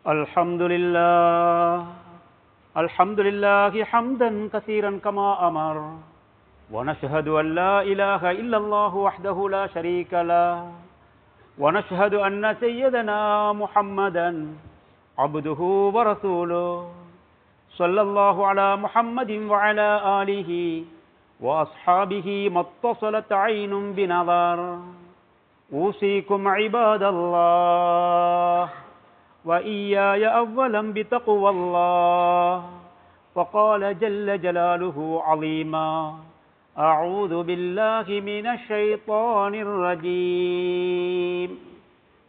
الحمد لله الحمد لله حمدا كثيرا كما أمر ونشهد أن لا إله إلا الله وحده لا شريك له ونشهد أن سيدنا محمدا عبده ورسوله صلى الله على محمد وعلى آله وأصحابه ما اتصلت عين بنظر أوصيكم عباد الله وإياي أولا بتقوى الله وقال جل جلاله عظيما أعوذ بالله من الشيطان الرجيم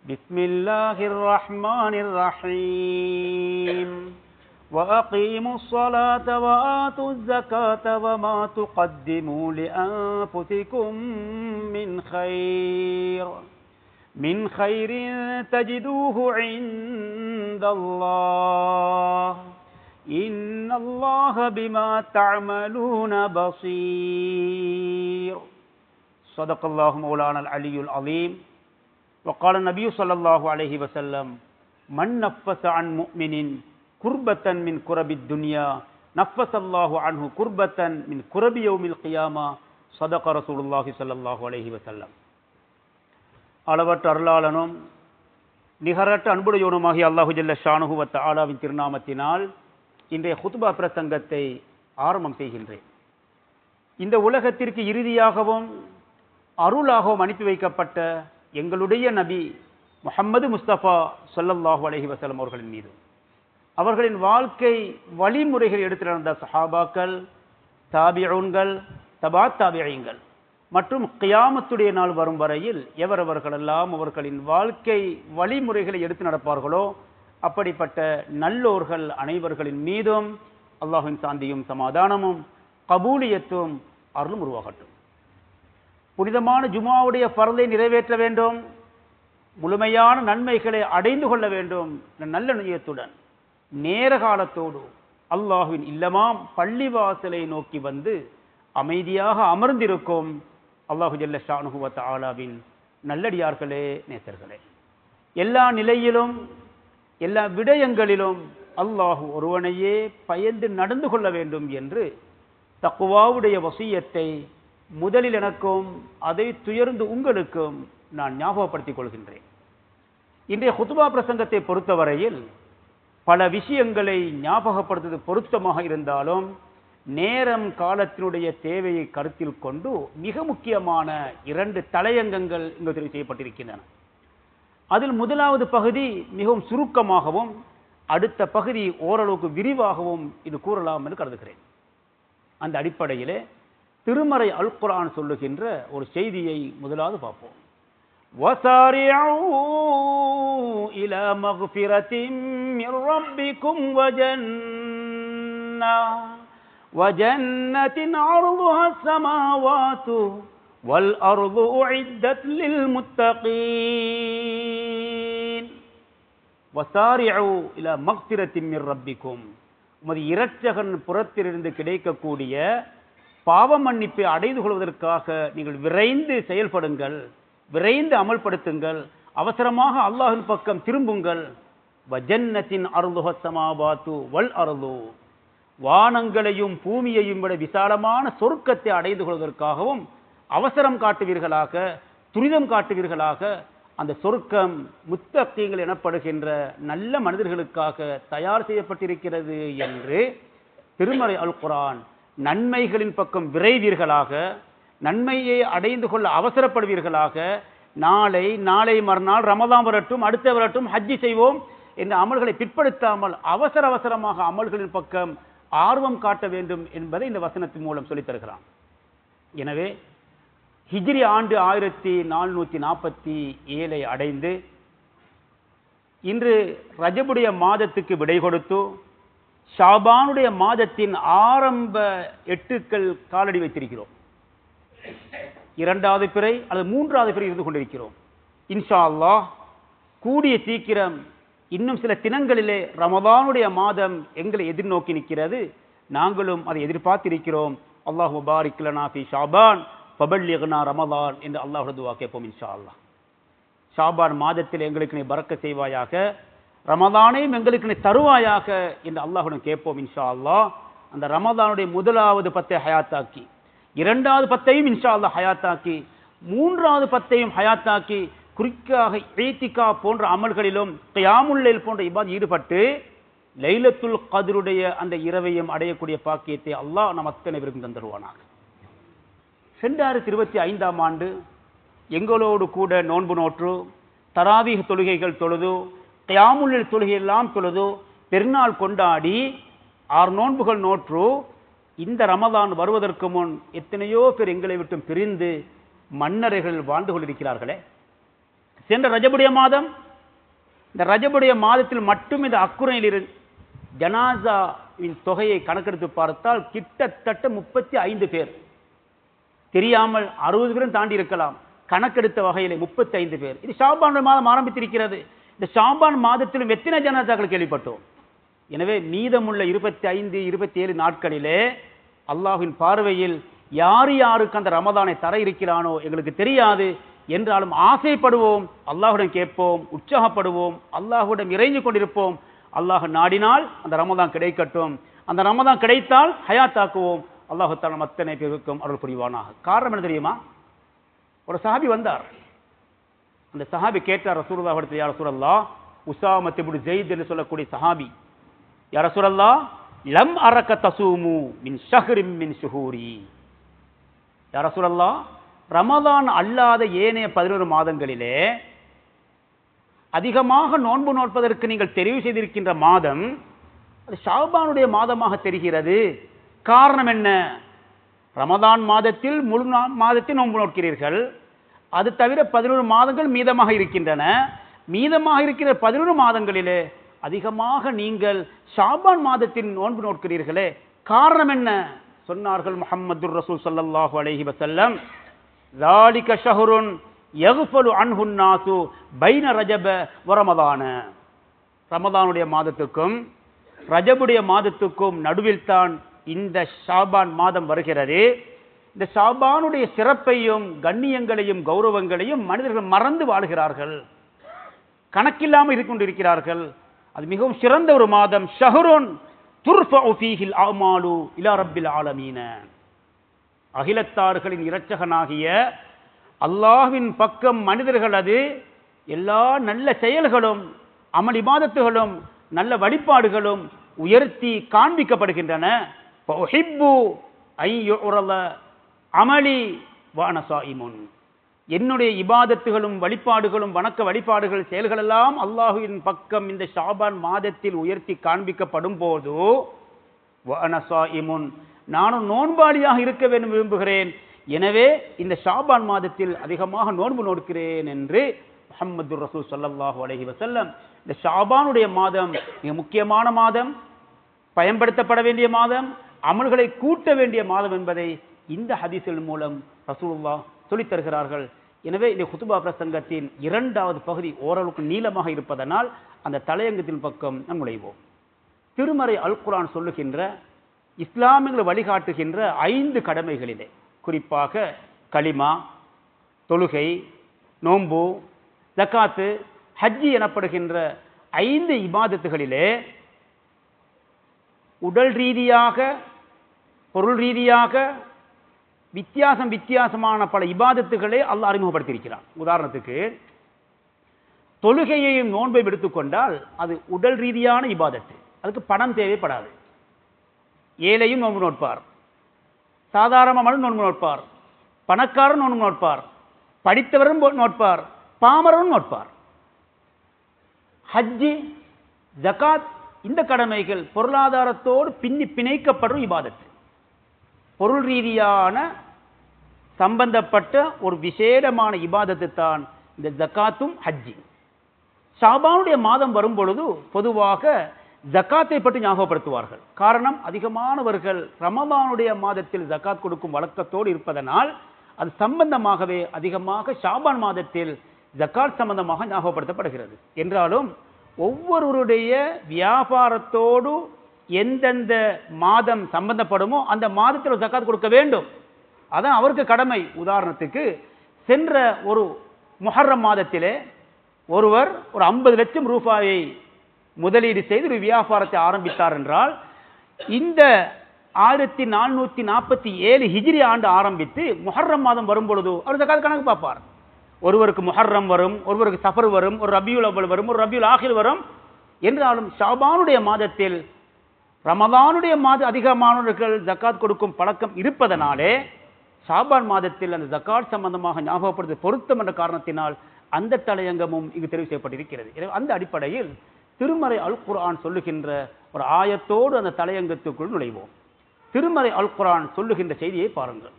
بسم الله الرحمن الرحيم وأقيموا الصلاة وآتوا الزكاة وما تقدموا لأنفسكم من خير تجدوه عند الله إن الله بما تعملون بصير صدق الله مولانا العلي العظيم وقال النبي صلى الله عليه وسلم من نفس عن مؤمن كربة من كرب الدنيا نفس الله عنه كربة من كرب يوم القيامة صدق رسول الله صلى الله عليه وسلم. அளவற்ற அருளாளனும் நிகரற்ற அன்புடையோனுமாகிய அல்லாஹு ஜல்ல ஷானுஹு வ தஆலாவின் திருநாமத்தினால் இன்றைய குத்பா பிரசங்கத்தை ஆரம்பம் செய்கின்றேன். இந்த உலகத்திற்கு இறுதியாகவும் அருளாகவும் அனுப்பி வைக்கப்பட்ட எங்களுடைய நபி முஹம்மது முஸ்தபா ஸல்லல்லாஹு அலைஹி வஸல்லம் அவர்களின் மீது, அவர்களின் வாழ்க்கை வழிமுறைகள் எடுத்து நடந்த சஹாபாக்கள், தாபிஊன்கள், தபா தாபிஈன்கள் மற்றும் கியாமத்துடைய நாள் வரும் வரையில் எவரவர்களெல்லாம் அவர்களின் வாழ்க்கை வழிமுறைகளை எடுத்து நடப்பார்களோ அப்படிப்பட்ட நல்லோர்கள் அனைவர்களின் மீதும் அல்லாஹ்வின் சாந்தியும் சமாதானமும் கபூலியத்தும் அருளும் உருவாகட்டும். புனிதமான ஜுமாவுடைய ஃபர்லை நிறைவேற்ற வேண்டும், முழுமையான நன்மைகளை அடைந்து கொள்ள வேண்டும் நல்ல நியத்துடன் நேர காலத்தோடு அல்லாஹ்வின் இல்லமாம் பள்ளிவாசலை நோக்கி வந்து அமைதியாக அமர்ந்திருக்கும் அல்லாஹு ஜல்ல ஷானுஹு வ தஆலாவின் நல்லடியார்களே, நேசர்களே, எல்லா நிலையிலும் எல்லா விடயங்களிலும் அல்லாஹ் ஒருவனையே பயந்து நடந்து கொள்ள வேண்டும் என்று தக்வாவுடைய வசியத்தை முதலில் எனக்கும் அதை துயர்ந்து உங்களுக்கும் நான் ஞாபகப்படுத்திக் கொள்கின்றேன். இன்றைய குத்பா பிரசங்கத்தை பொறுத்தவரையில் பல விஷயங்களை ஞாபகப்படுத்துவது பொருத்தமாக இருந்தாலும் நேரம் காலத்தினுடைய தேவையை கருத்தில் கொண்டு மிக முக்கியமான 2 தலையங்கங்கள் இங்கு தெரிவு செய்யப்பட்டிருக்கின்றன. அதில் முதலாவது பகுதி மிகவும் சுருக்கமாகவும் அடுத்த பகுதி ஓரளவுக்கு விரிவாகவும் இது கூறலாம் என்று கருதுகிறேன். அந்த அடிப்படையிலே திருமறை அல் குர்ஆன் சொல்லுகின்ற ஒரு செய்தியை முதலாவது பார்ப்போம். வஸாரிஉ இலா மக்ஃபிரத்தின் மிர் ரப்பிக்கும் وجنة عرضها السماوات والأرض أعدت للمتقين وسارعوا إلى مغفرة من ربكم. உமது இரட்சகன் புறத்திலிருந்து கிடைக்கக்கூடிய பாவ மன்னிப்பை அடைந்து கொள்வதற்காக நீங்கள் விரைந்து செயல்படுங்கள், விரைந்து அமல்படுத்துங்கள், அவசரமாக அல்லாஹ்வின் பக்கம் திரும்புங்கள். வஜன்னத்தின் அர்துஹ ஸமாவாத்து வல் அர்து, வானங்களையும் பூமியையும் விட விசாலமான சொர்க்கத்தை அடைந்து கொள்வதற்காகவும் அவசரம் காட்டுவீர்களாக, துரிதம் காட்டுவீர்களாக. அந்த சொர்க்கம் முத்தகீன்கள் எனப்படுகின்ற நல்ல மனிதர்களுக்காக தயார் செய்யப்பட்டிருக்கிறது என்று திருமறை அல் குர்ஆன் நன்மைகளின் பக்கம் விரைவீர்களாக, நன்மையை அடைந்து கொள்ள அவசரப்படுவீர்களாக, நாளை மறுநாள் ரமதான் வரட்டும், அடுத்த வரட்டும், ஹஜ்ஜி செய்வோம் என்ற அமல்களை பிற்படுத்தாமல் அவசரமாக அமல்களின் பக்கம் ஆர்வம் காட்ட வேண்டும் என்பதை இந்த வசனத்தின் மூலம் சொல்லித் தருகிறான். எனவே ஹிஜ்ரி ஆண்டு 1447 அடைந்து இன்று ரஜபுடைய மாதத்துக்கு விடை கொடுத்து ஷாபானுடைய மாதத்தின் ஆரம்ப 8 காலடி வைத்திருக்கிறோம். 2வது பிறை அல்லது 3வது பிறை இருந்து கொண்டிருக்கிறோம். இன்ஷா அல்லாஹ் கூடிய சீக்கிரம் இன்னும் சில தினங்களிலே ரமதானுடைய மாதம் எங்களை எதிர்நோக்கி நிற்கிறது. நாங்களும் அதை எதிர்பார்த்திருக்கிறோம். அல்லாஹ் முபாரிக் லனா ஃபி ஷாபான் ஃபபல்லிக்னா ரமதான் என்று அல்லாஹ்வுடைய துஆ கேட்போம் இன்ஷா அல்லாஹ். ஷாபான் மாதத்தில் எங்களுக்கு நீ பரக்கத் செய்வாயாக, ரமதானையும் எங்களுக்கு நீ தருவாயாக என்று அல்லாஹ்விடம் கேட்போம் இன்ஷா அல்லாஹ். அந்த ரமதானுடைய முதலாவது 10 ஹயாத்தாக்கி, இரண்டாவது 10ஐயும் இன்ஷா அல்லாஹ் ஹயாத்தாக்கி, மூன்றாவது 10ஐயும் ஹயாத்தாக்கி, குறிக்காக இத்திகா போன்ற அமல்களிலும் கியாமுல் லைல் போன்ற இபாத் ஈடுபட்டு லைலத்துல் கத்ருடைய அந்த இரவையும் அடையக்கூடிய பாக்கியத்தை அல்லாஹ் நம் அத்தனை பேருக்கும் தந்தருவானாக. 2025ஆம் ஆண்டு எங்களோடு கூட நோன்பு நோற்று, தராவீஹ் தொழுகைகள் தொழுது, கியாமுல் லைல் தொழுகையெல்லாம் தொழுது, பெருநாள் கொண்டாடி 6 நோன்புகள் நோற்று, இந்த ரமதான் வருவதற்கு முன் எத்தனையோ பேர் எங்களை விட்டு பிரிந்து மன்னர்கள் வாழ்ந்து கொண்டிருக்கிறார்களே. சென்ற ரஜபுடைய மாதம், இந்த ரஜபுடைய மாதத்தில் மட்டும் இந்த அக்குறையில் ஜனாசாவின் தொகையை கணக்கெடுத்து பார்த்தால் கிட்டத்தட்ட 35 பேர், தெரியாமல் 60 பேரும் தாண்டி இருக்கலாம், கணக்கெடுத்த வகையில் 35 பேர். இது ஷாபான் மாதம் ஆரம்பித்திருக்கிறது. இந்த ஷாபான் மாதத்திலும் எத்தனை ஜனாசாக்கள் கேள்விப்பட்டோம். எனவே மீதமுள்ள 25, 27 நாட்களிலே அல்லாஹ்வின் பார்வையில் யார் யாருக்கு அந்த ரமதானை தர இருக்கிறானோ எங்களுக்கு தெரியாது. என்றாலும் ஆசைப்படுவோம், அல்லாஹ்விடம் கேட்போம், உற்சாகப்படுவோம், அல்லாஹ்விடம் இறைஞ்சு கொண்டிருப்போம். அல்லாஹ் நாடினால் அந்த ரமதான் கிடைக்கட்டும். அந்த ரமதான் கிடைத்தால் ஹயாத்தாக்குவோம். அல்லாஹ் தஆலா அத்தனை பேருக்கும் அருள் புரிவானாக. காரணம் என்ன தெரியுமா? ஒரு சஹாபி வந்தார். அந்த சஹாபி கேட்டார் ரசூலுல்லாஹ் இடத்தில், யா ரசூலல்லாஹ், உஸாமா இப்னு ஸைத் என்று சொல்லக்கூடிய சஹாபி, யா ரசூலல்லாஹ், லம் அரக தஸூமு மின் ஷஹ்ரின் மின் ஷுஹூரி. யா ரசூலல்லாஹ், ரமதான் அல்லாத ஏனைய 11 மாதங்களிலே அதிகமாக நோன்பு நோற்பதற்கு நீங்கள் தெரிவு செய்திருக்கின்ற மாதம் அது ஷாபானுடைய மாதமாக தெரிகிறது. காரணம் என்ன? ரமதான் மாதத்தில் முழு மாதத்தில் நோன்பு நோக்கிறீர்கள், அது தவிர 11 மாதங்கள் மீதமாக இருக்கின்றன. மீதமாக இருக்கிற 11 மாதங்களிலே அதிகமாக நீங்கள் ஷாபான் மாதத்தில் நோன்பு நோக்கிறீர்களே, காரணம் என்ன? சொன்னார்கள் முஹம்மதுர் ரசூல் ஸல்லல்லாஹு அலைஹி வஸல்லம், ذَلِكَ شَهْرٌ يَغْفَلُ عَنْهُ النَّاسُ بَيْنَ رَجَبَ وَرَمَضَانَ. ரமதானுடைய மாதத்துக்கும் ரஜபுடைய மாதத்துக்கும் நடுவில் தான் இந்த ஷாபான் மாதம் வருகிறது. இந்த ஷாபானுடைய சிறப்பையும் கண்ணியங்களையும் கௌரவங்களையும் மனிதர்கள் மறந்து வாழ்கிறார்கள், கணக்கில்லாமல் இருக்கின்றிருக்கிறார்கள். அது மிகவும் சிறந்த ஒரு மாதம். ஷஹ்ருன் துர்ஃபஉ ஃபீஹில் அமாலு இலா ரப்பில் ஆலமீன. அகிலத்தார்களின் இரட்சகனாகிய அல்லாஹ்வின் பக்கம் மனிதர்கள் அது எல்லா நல்ல செயல்களும் அமல் இபாதத்துகளும் நல்ல வழிபாடுகளும் உயர்த்தி காண்பிக்கப்படுகின்றன. ஃபஉஹிப்பு ஐ யுரல அமலி வ அன ஸாயிமுன். என்னுடைய இபாதத்துகளும் வழிபாடுகளும் வணக்க வழிபாடுகள் செயல்களெல்லாம் அல்லாஹ்வின் பக்கம் இந்த ஷாபான் மாதத்தில் உயர்த்தி காண்பிக்கப்படும் போது வ அன ஸாயிமுன், நானும் நோன்பாளியாக இருக்க வேண்டும் விரும்புகிறேன். எனவே இந்த ஷாபான் மாதத்தில் அதிகமாக நோன்பு நோக்கிறேன் என்று முஹம்மதுர் ரசூல் ஸல்லல்லாஹு அலைஹி வஸல்லம். இந்த ஷாபானுடைய மாதம் மிக முக்கியமான மாதம், பயன்படுத்தப்பட வேண்டிய மாதம், அமல்களை கூட்ட வேண்டிய மாதம் என்பதை இந்த ஹதீஸின் மூலம் ரசூலுல்லாஹ் சொல்லித் தருகிறார்கள். எனவே இந்த குதுபா பிரசங்கத்தின் 2வது பகுதி ஓரளவுக்கு நீளமாக இருப்பதனால் அந்த தலையங்கத்தின் பக்கம் நாம் நுழைவோம். திருமறை அல் குர்ஆன் சொல்லுகின்ற இஸ்லாமியர்களை வழிகாட்டுகின்ற 5 கடமைகளிலே, குறிப்பாக கலிமா, தொழுகை, நோன்பு, ஜகாத்து, ஹஜ்ஜி எனப்படுகின்ற 5 இபாதத்துகளிலே உடல் ரீதியாக பொருள் ரீதியாக வித்தியாசமான பல இபாதத்துகளை அல்லாஹ் அறிமுகப்படுத்தியிருக்கிறான். உதாரணத்துக்கு தொழுகையையும் நோன்பை எடுத்துக்கொண்டால் அது உடல் ரீதியான இபாதத்து, அதுக்கு பணம் தேவைப்படாது. ஏழையும் நோன்பு நோட்பார், சாதாரணமான நோன்பு நோட்பார், பணக்காரன் நோன்பு நோட்பார், படித்தவரும் நோட்பார், பாமரரும் நோட்பார். ஹஜ்ஜி, ஜகாத் இந்த கடமைகள் பொருளாதாரத்தோடு பிணைக்கப்படும் இபாதத்து, பொருள் ரீதியான சம்பந்தப்பட்ட ஒரு விசேடமான இபாதத்து தான் இந்த ஜகாத்தும் ஹஜ்ஜி. ஷாபானுடைய மாதம் வரும் பொழுது பொதுவாக ஜகாத்தை பற்றி ஞாபகப்படுத்துவார்கள். காரணம், அதிகமானவர்கள் ரமதானுடைய மாதத்தில் ஜகாத் கொடுக்கும் வழக்கத்தோடு இருப்பதனால் அது சம்பந்தமாகவே அதிகமாக ஷாபான் மாதத்தில் ஜகாத் சம்பந்தமாக ஞாபகப்படுத்தப்படுகிறது. என்றாலும் ஒவ்வொருவருடைய வியாபாரத்தோடு எந்தெந்த மாதம் சம்பந்தப்படுமோ அந்த மாதத்தில் ஜகாத் கொடுக்க வேண்டும், அதான் அவருக்கு கடமை. உதாரணத்துக்கு சென்ற ஒரு முஹர்ரம் மாதத்திலே ஒருவர் ஒரு 50 லட்சம் ரூபாயை முதலீடு செய்து ஒரு வியாபாரத்தை ஆரம்பித்தார் என்றால் இந்த 1447 ஹிஜ்ரி ஆண்டு ஆரம்பித்து முஹர்ரம் மாதம் வரும் பொழுது அவர் ஜகாத் கணக்கு பார்ப்பார். ஒருவருக்கு முஹர்ரம் வரும், ஒருவருக்கு சஃபர் வரும், ஒரு ரபியுல் அவ்வல் வரும், ஒரு ரபியுல் ஆஹிர் வரும். என்றாலும் ஷாபானுடைய மாதத்தில் ரமதானுடைய அதிகமானவர்கள் ஜக்காத் கொடுக்கும் பழக்கம் இருப்பதனாலே ஷாபான் மாதத்தில் அந்த ஜக்காத் சம்பந்தமாக ஞாபகப்படுத்த பொருத்தம் என்ற காரணத்தினால் அந்த தலையங்கமும் இங்கு தெரிவு செய்யப்பட்டிருக்கிறது. அந்த அடிப்படையில் திருமறை அல் குர்ஆன் சொல்லுகின்ற ஒரு ஆயத்தோடு அந்த தலையங்கத்துக்குள் நுழைவோம். திருமறை அல் குர்ஆன் சொல்லுகின்ற செய்தியை பாருங்கள்.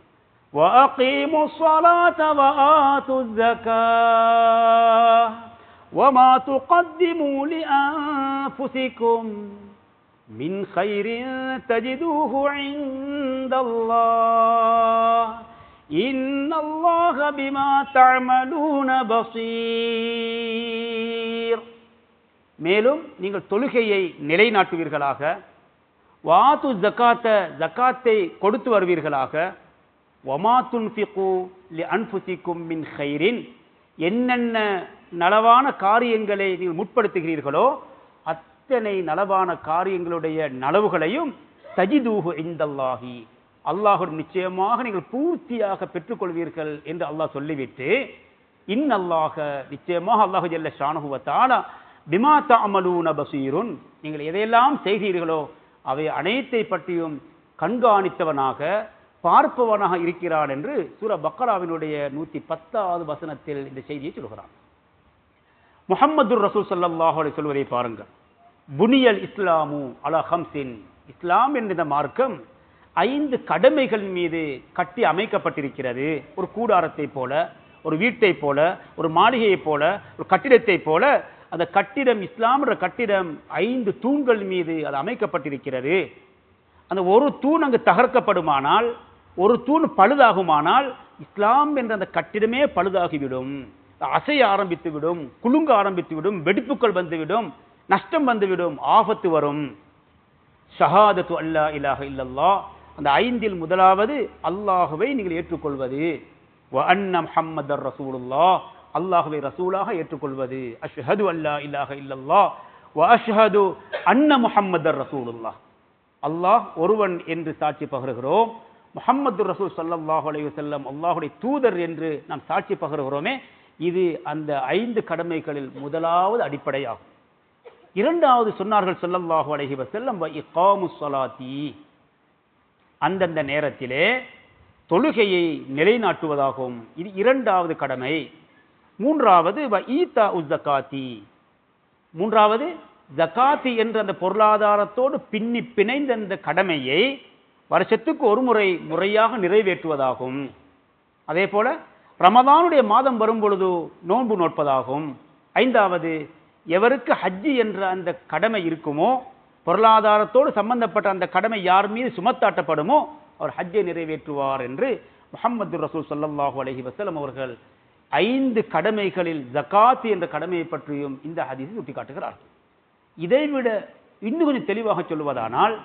وَأَقِيمُوا الصَّلَاةَ وَآتُوا الزَّكَاةَ وَمَا تُقَدِّمُوا لِأَنفُسِكُمْ مِنْ خَيْرٍ تَجِدُوهُ عِندَ اللَّهِ إِنَّ اللَّهَ بِمَا تَعْمَلُونَ بَصِيرٌ. மேலும் நீங்கள் தொழுகையை நிலைநாட்டுவீர்களாக, வாத்து ஜக்காத்தை கொடுத்து வருவீர்களாக, வமா துன்ஃபிகு லிஅன்ஃபுசிக்கும் மின் கைரின், என்னென்ன நலவான காரியங்களை நீங்கள் முற்படுத்துகிறீர்களோ அத்தனை நலவான காரியங்களுடைய நலவுகளையும் தஜிதூஹு இந்தல்லாஹி, அல்லாஹ்விடம் நிச்சயமாக நீங்கள் பூர்த்தியாக பெற்றுக்கொள்வீர்கள் என்று அல்லாஹ் சொல்லிவிட்டு, இன்னல்லாஹ, நிச்சயமாக அல்லாஹ் ஜல்ல ஷானஹு வ தஆலா பிமா தஅமலூன பஸீருன், நீங்கள் எதையெல்லாம் செய்கிறீர்களோ அவை அனைத்தை பற்றியும் கண்காணித்தவனாக பார்ப்பவனாக இருக்கிறான் என்று சூரா பக்கராவினுடைய 110வது வசனத்தில் இந்த செய்தியை சொல்கிறான். முஹம்மதுர் ரசூல் ஸல்லல்லாஹு அலைஹி சொல்வதை பாருங்கள். புனியல் இஸ்லாமு அலா ஹம்ஸின், இஸ்லாம் என்ற இந்த மார்க்கம் 5 கடமைகள் மீது கட்டி அமைக்கப்பட்டிருக்கிறது. ஒரு கூடாரத்தை போல, ஒரு வீட்டை போல, ஒரு மாளிகையை போல, ஒரு கட்டிடத்தை போல அந்த கட்டிடம், இஸ்லாம் என்ற கட்டிடம் 5 தூண்கள் மீது அது அமைக்கப்பட்டிருக்கிறது. அந்த ஒரு தூண் அங்கு தகர்க்கப்படுமானால், ஒரு தூண் பழுதாகுமானால் இஸ்லாம் என்ற அந்த கட்டிடமே பழுதாகிவிடும், அசைய ஆரம்பித்து விடும், குலுங்க ஆரம்பித்து விடும், வெடிப்புகள் வந்துவிடும், நஷ்டம் வந்துவிடும், ஆபத்து வரும். ஷஹாதத்து அல்லா இலாஹ இல்லல்லாஹ், அந்த 5இல் முதலாவது அல்லாஹ்வை நீங்கள் ஏற்றுக்கொள்வது. வ அன்ன முஹம்மதர் ரசூலுல்லாஹ், அல்லாஹ்வை ரசூலாக ஏற்றுக்கொள்வது. அஷ்ஹது அல்லா இலாஹ இல்லல்லாஹ் வ அஷ்ஹது அன்ன முஹம்மதர் ரசூலுல்லாஹ், அல்லாஹ் ஒருவன் என்று சாட்சி பகருகிறோம், முஹம்மது ரசூல் ஸல்லல்லாஹு அலைஹி வஸல்லம் அல்லாஹ்வுடைய தூதர் என்று நாம் சாட்சி பகருகிறோமே. இது அந்த 5 கடமைகளில் முதலாவது அடிப்படையாகும். இரண்டாவது சொன்னார்கள் ஸல்லல்லாஹு அலைஹி வஸல்லம், வ இகாமுஸ் ஸலாத்தி, அந்தந்த நேரத்திலே தொழுகையை நிலைநாட்டுவதாகும். இது இரண்டாவது கடமை. மூன்றாவது வ ஈதாஉ ஸகாத்தி, மூன்றாவது ஜகாத்தி என்ற அந்த பொருளாதாரத்தோடு பின்னி பிணைந்த அந்த கடமையை வருஷத்துக்கு ஒரு முறை முறையாக நிறைவேற்றுவதாகும். அதே போல ரமதானுடைய மாதம் வரும் பொழுது நோன்பு நோட்பதாகும். ஐந்தாவது, எவருக்கு ஹஜ்ஜி என்ற அந்த கடமை இருக்குமோ, பொருளாதாரத்தோடு சம்பந்தப்பட்ட அந்த கடமை யார் மீது சுமத்தாட்டப்படுமோ அவர் ஹஜ்ஜை நிறைவேற்றுவார் என்று முஹம்மது ரசூல் ஸல்லல்லாஹு அலைஹி வஸல்லம் அவர்கள் 5 கடமைகளில் ஜகாத் என்ற கடமையை பற்றியும் இந்த ஹதீஸை சுட்டிக்காட்டுகிறார்கள். இதைவிட இன்னும் கொஞ்சம் தெளிவாக சொல்வதானால்,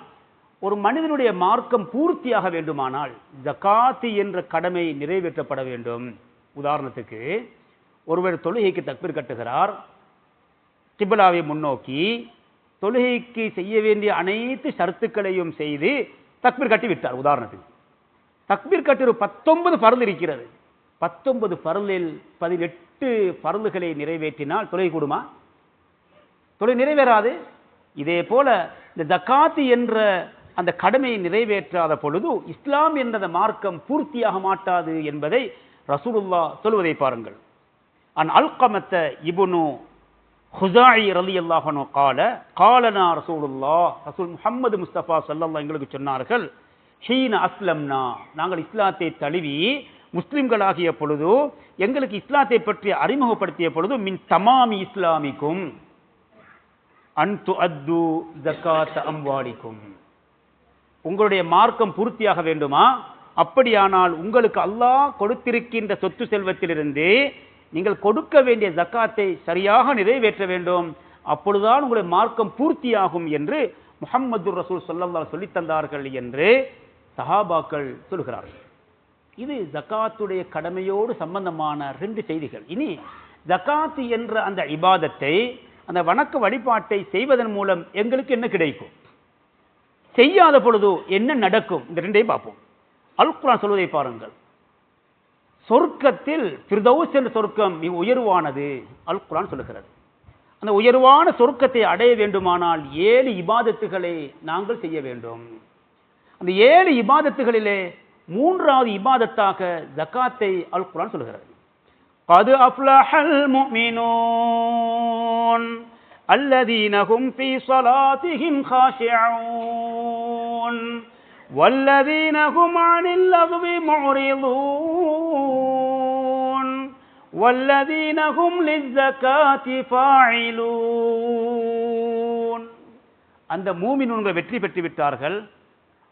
ஒரு மனிதனுடைய மார்க்கம் பூர்த்தியாக வேண்டுமானால் ஜகாத் என்ற கடமை நிறைவேற்றப்பட வேண்டும். உதாரணத்துக்கு, ஒருவர் தொழுகைக்கு தக்பீர் கட்டுகிறார், கிப்லாவை முன்னோக்கி தொழுகைக்கு செய்ய வேண்டிய அனைத்து ஷர்த்துக்களையும் செய்து தக்பீர் கட்டி விட்டார். உதாரணத்துக்கு தக்பீர் கட்டி 19 பர்ல் இருக்கிறது. 19 பர்லில் 18 பர்லுகளை நிறைவேற்றினால் தொழுகை கூடுமா? தொழுகை நிறைவேறாது. இதே போல இந்த ஜகாத் என்ற அந்த கடமையை நிறைவேற்றாத பொழுது இஸ்லாம் என்ற மார்க்கம் பூர்த்தியாக மாட்டாது என்பதை ரசூலுல்லாஹ் சொல்வதை பாருங்கள். அன் அல்கமத்த இப்னு ஹுஸாஇ ரலியல்லாஹு அன்ஹு காலனா ரசூலுல்லாஹ், ரசூல் முஹம்மது முஸ்தபா ஸல்லல்லாஹு எங்களுக்கு சொன்னார்கள், ஹீன அஸ்லம்னா, நாங்கள் இஸ்லாத்தை தழுவி முஸ்லிம்களாகிய பொழுது, எங்களுக்கு இஸ்லாத்தை பற்றி அறிமுகப்படுத்திய பொழுது, மின் தமாமி இஸ்லாமிக்கும் அன் துஅத்து ஜகாத் அம்வாலிக்கும், உங்களுடைய மார்க்கம் பூர்த்தியாக வேண்டுமா, அப்படியானால் உங்களுக்கு அல்லாஹ் கொடுத்திருக்கின்ற சொத்து செல்வத்திலிருந்து நீங்கள் கொடுக்க வேண்டிய ஜக்காத்தை சரியாக நிறைவேற்ற வேண்டும், அப்பொழுதுதான் உங்களுடைய மார்க்கம் பூர்த்தியாகும் என்று முஹம்மது ரசூல் ஸல்லல்லாஹு சொல்லி தந்தார்கள் என்று சஹாபாக்கள் சொல்கிறார்கள். இது ஜக்காத்துடைய கடமையோடு சம்பந்தமான 2 செய்திகள். இனி ஜக்காத் என்ற அந்த இபாதத்தை அந்த வணக்க வழிபாட்டை செய்வதன் மூலம் எங்களுக்கு என்ன கிடைக்கும், செய்யாத பொழுது என்ன நடக்கும், இந்த ரெண்டையும் பார்ப்போம். அல் குர்ஆன் சொல்வதை பாருங்கள். சொர்க்கத்தில் ஃபிர்தௌஸ் என்ற சொர்க்கம் மிக உயர்வானது அல் குர்ஆன் சொல்லுகிறது. அந்த உயர்வான சொர்க்கத்தை அடைய வேண்டுமானால் 7 இபாதத்துகளை நாங்கள் செய்ய வேண்டும். அந்த 7 இபாதத்துகளிலே 3வது இபாதத்தாக ஜகாத்தை அல் குர்ஆன் சொல்லுகிறது. قد أفلح المؤمنون الذين هم في صلاتهم خاشعون والذين هم عن اللغو معرضون والذين هم للزكاة فاعلون. அந்த மூமின்கள் வெற்றி பெற்று விட்டார்கள்.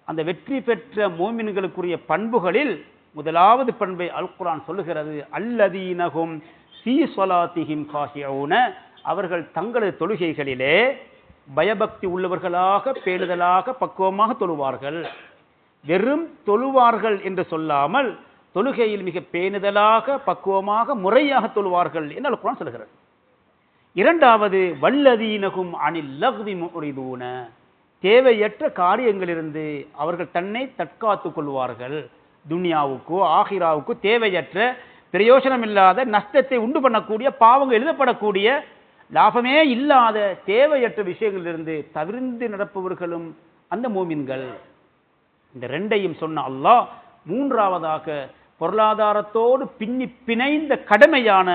அந்த வெற்றி பெற்ற மூமின்களுக்குரிய பண்புகளில் முதலாவது பண்பை அல் குர்ஆன் சொல்லுகிறது. அல்லதீனஹும் ஃபீ ஸலாத்திஹிம் காஷிஊன, அவர்கள் தங்களது தொழுகைகளிலே பயபக்தி உள்ளவர்களாக பேணுதலாக பக்குவமாக தொழுவார்கள். வெறும் தொழுவார்கள் என்று சொல்லாமல் தொழுகையில் மிக பேணுதலாக பக்குவமாக முறையாக தொழுவார்கள் என்று அல் குர்ஆன் சொல்கிறது. இரண்டாவது வல்லதீனஹும் அனில் லக்வி முரிதூன, தேவையற்ற காரியங்களிலிருந்து அவர்கள் தன்னை தற்காத்துக் கொள்வார்கள். துன்யாவுக்கோ ஆகிராவுக்கோ தேவையற்ற பிரயோஜனம் இல்லாத நஷ்டத்தை உண்டு பண்ணக்கூடிய பாவங்கள் எழுதப்படக்கூடிய லாபமே இல்லாத தேவையற்ற விஷயங்களிலிருந்து தவிர்த்து நடப்பவர்களும் அந்த மூமின்கள். இந்த ரெண்டையும் சொன்ன அல்லாஹ் மூன்றாவதாக பொருளாதாரத்தோடு பிணைந்த கடமையான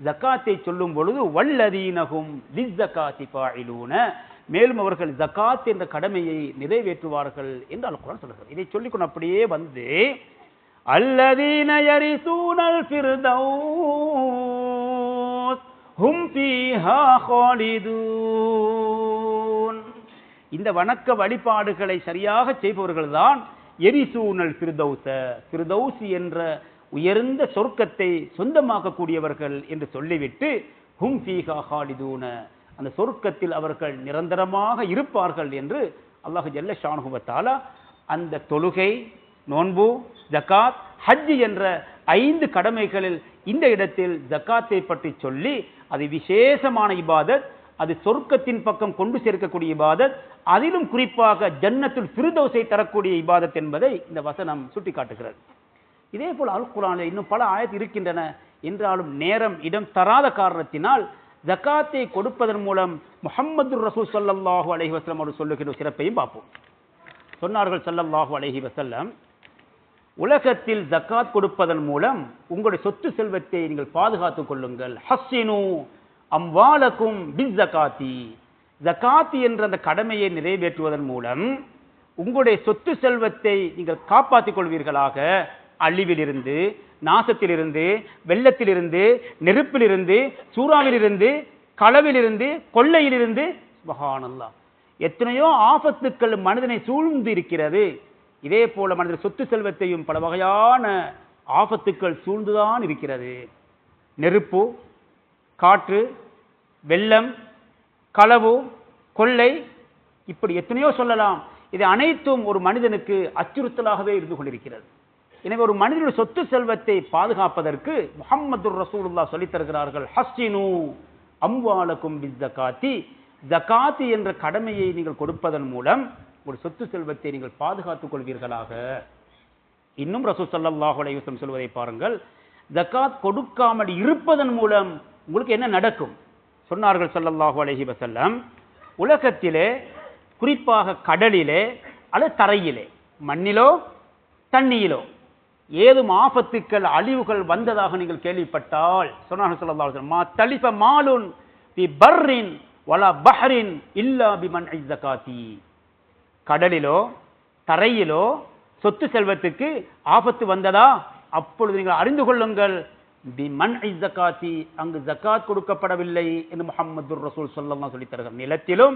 ஜக்காத்தை சொல்லும் பொழுது வல்லதீனஹும் லிஸ்ஸகாத்தி ஃபாயிலூன, மேலும் அவர்கள் ஜகாத் என்ற கடமையை நிறைவேற்றுவார்கள் என்று அல் குர்ஆன் சொல்கிறது. இதை சொல்லிக்கொண்டு அப்படியே வந்து அல்லதீன யரிசூனல் ஃபிர்தௌஸ் ஹும் ஃபீஹா காலிதூன், இந்த வணக்க வழிபாடுகளை சரியாக செய்பவர்கள்தான் எரிசூனல் ஃபிர்தௌஸ, ஃபிர்தௌஸ் என்ற உயர்ந்த சொர்க்கத்தை சொந்தமாக்கக்கூடியவர்கள் என்று சொல்லிவிட்டு ஹும் ஃபீஹா காலிதூன, அந்த சொர்க்கத்தில் அவர்கள் நிரந்தரமாக இருப்பார்கள் என்று அல்லாஹ் ஜல்ல ஷானுஹு வ தஆலா அந்த தொழுகை, நோன்பு, ஜகாத், ஹஜ் என்ற 5 கடமைகளில் இந்த இடத்தில் ஜகாத்தை பற்றி சொல்லி அது விசேஷமான இபாதத், அது சொர்க்கத்தின் பக்கம் கொண்டு சேர்க்கக்கூடிய இபாதத், அதிலும் குறிப்பாக ஜன்னத்துல் ஃபிர்தௌஸை தரக்கூடிய இபாதத் என்பதை இந்த வசனம் சுட்டிக்காட்டுகிறது. இதே போல் அல் குர்ஆனில் இன்னும் பல ஆயத் இருக்கின்றன. என்றாலும் நேரம் இடம் தராத காரணத்தினால் ஜகாத்தை கொடுப்பதன் மூலம் முஹம்மது ரசூல் ஸல்லல்லாஹு அலைஹி வஸல்லம் அவர்கள் சொல்லுகிற சிறப்பையும் பார்ப்போம். சொன்னார்கள் ஸல்லல்லாஹு அலைஹி வஸல்லம், உலகத்தில் ஜகாத் கொடுப்பதன் மூலம் உங்களுடைய சொத்து செல்வத்தை நீங்கள் பாதுகாத்துக் கொள்ளுங்கள். ஹஸ்ஸினு அம்வாலக்கும் பிஸ்ஸகாத்தி, ஜகாத் என்ற அந்த கடமையை நிறைவேற்றுவதன் மூலம் உங்களுடைய சொத்து செல்வத்தை நீங்கள் காப்பாற்றிக் கொள்வீர்களாக. அழிவிலிருந்து, நாசத்திலிருந்து, வெள்ளத்திலிருந்து, நெருப்பிலிருந்து, சூறாவிலிருந்து, களவிலிருந்து, கொள்ளையிலிருந்து, சுப்ஹானல்லாஹ், எத்தனையோ ஆபத்துக்கள் மனிதனை சூழ்ந்து இருக்கிறது. இதே போல மனிதன் சொத்து செல்வத்தையும் பல வகையான ஆபத்துக்கள் சூழ்ந்துதான் இருக்கிறது. நெருப்பு, காற்று, வெள்ளம், களவு, கொள்ளை, இப்படி எத்தனையோ சொல்லலாம். இது அனைத்தும் ஒரு மனிதனுக்கு அச்சுறுத்தலாகவே இருந்து கொண்டிருக்கிறது. எனவே ஒரு மனிதனுடைய சொத்து செல்வத்தை பாதுகாப்பதற்கு முஹம்மது ரசூலுல்லாஹ் சொல்லித் தருகிறார்கள். ஹஸ்ஸினு அம்வாலக்கும் பிஸ்ஸகாத்தி, ஜகாத் என்ற கடமையை நீங்கள் கொடுப்பதன் மூலம் ஒரு சொத்து செல்வத்தை நீங்கள் பாதுகாத்துக் கொள்வீர்களாக. இன்னும் ரசூல் ஸல்லல்லாஹு அலைஹி வஸல்லம் சொல்வதை பாருங்கள். ஜகாத் கொடுக்காமல் இருப்பதன் மூலம் உங்களுக்கு என்ன நடக்கும் சொன்னார்கள் ஸல்லல்லாஹு அலைஹி வஸல்லம். உலகத்திலே குறிப்பாக கடலிலே அல்லது தரையிலே, மண்ணிலோ தண்ணியிலோ ஏதும் ஆபத்துக்கள் அழிவுகள் வந்ததாக நீங்கள் கேள்விப்பட்டால் சொன்னார்கள் ஸல்லல்லாஹு அலைஹி வஸல்லம், மா தலிஃப மாலுன் ஃபி பர்ரின் வலா பஹ்ரின் இல்லா பிமன்இ ஸகாத்தி, கடலிலோ தரையிலோ சொத்து செல்வத்துக்கு ஆபத்து வந்ததா, அப்பொழுது நீங்கள் அறிந்து கொள்ளுங்கள் பிமன்இ ஸகாத்தி, அங்கு ஜகாத் கொடுக்கப்படவில்லை என்று முஹம்மது ரசூல் ஸல்லல்லாஹு அலைஹி வஸல்லம் சொல்லித் தருகிறார். நிலத்திலும்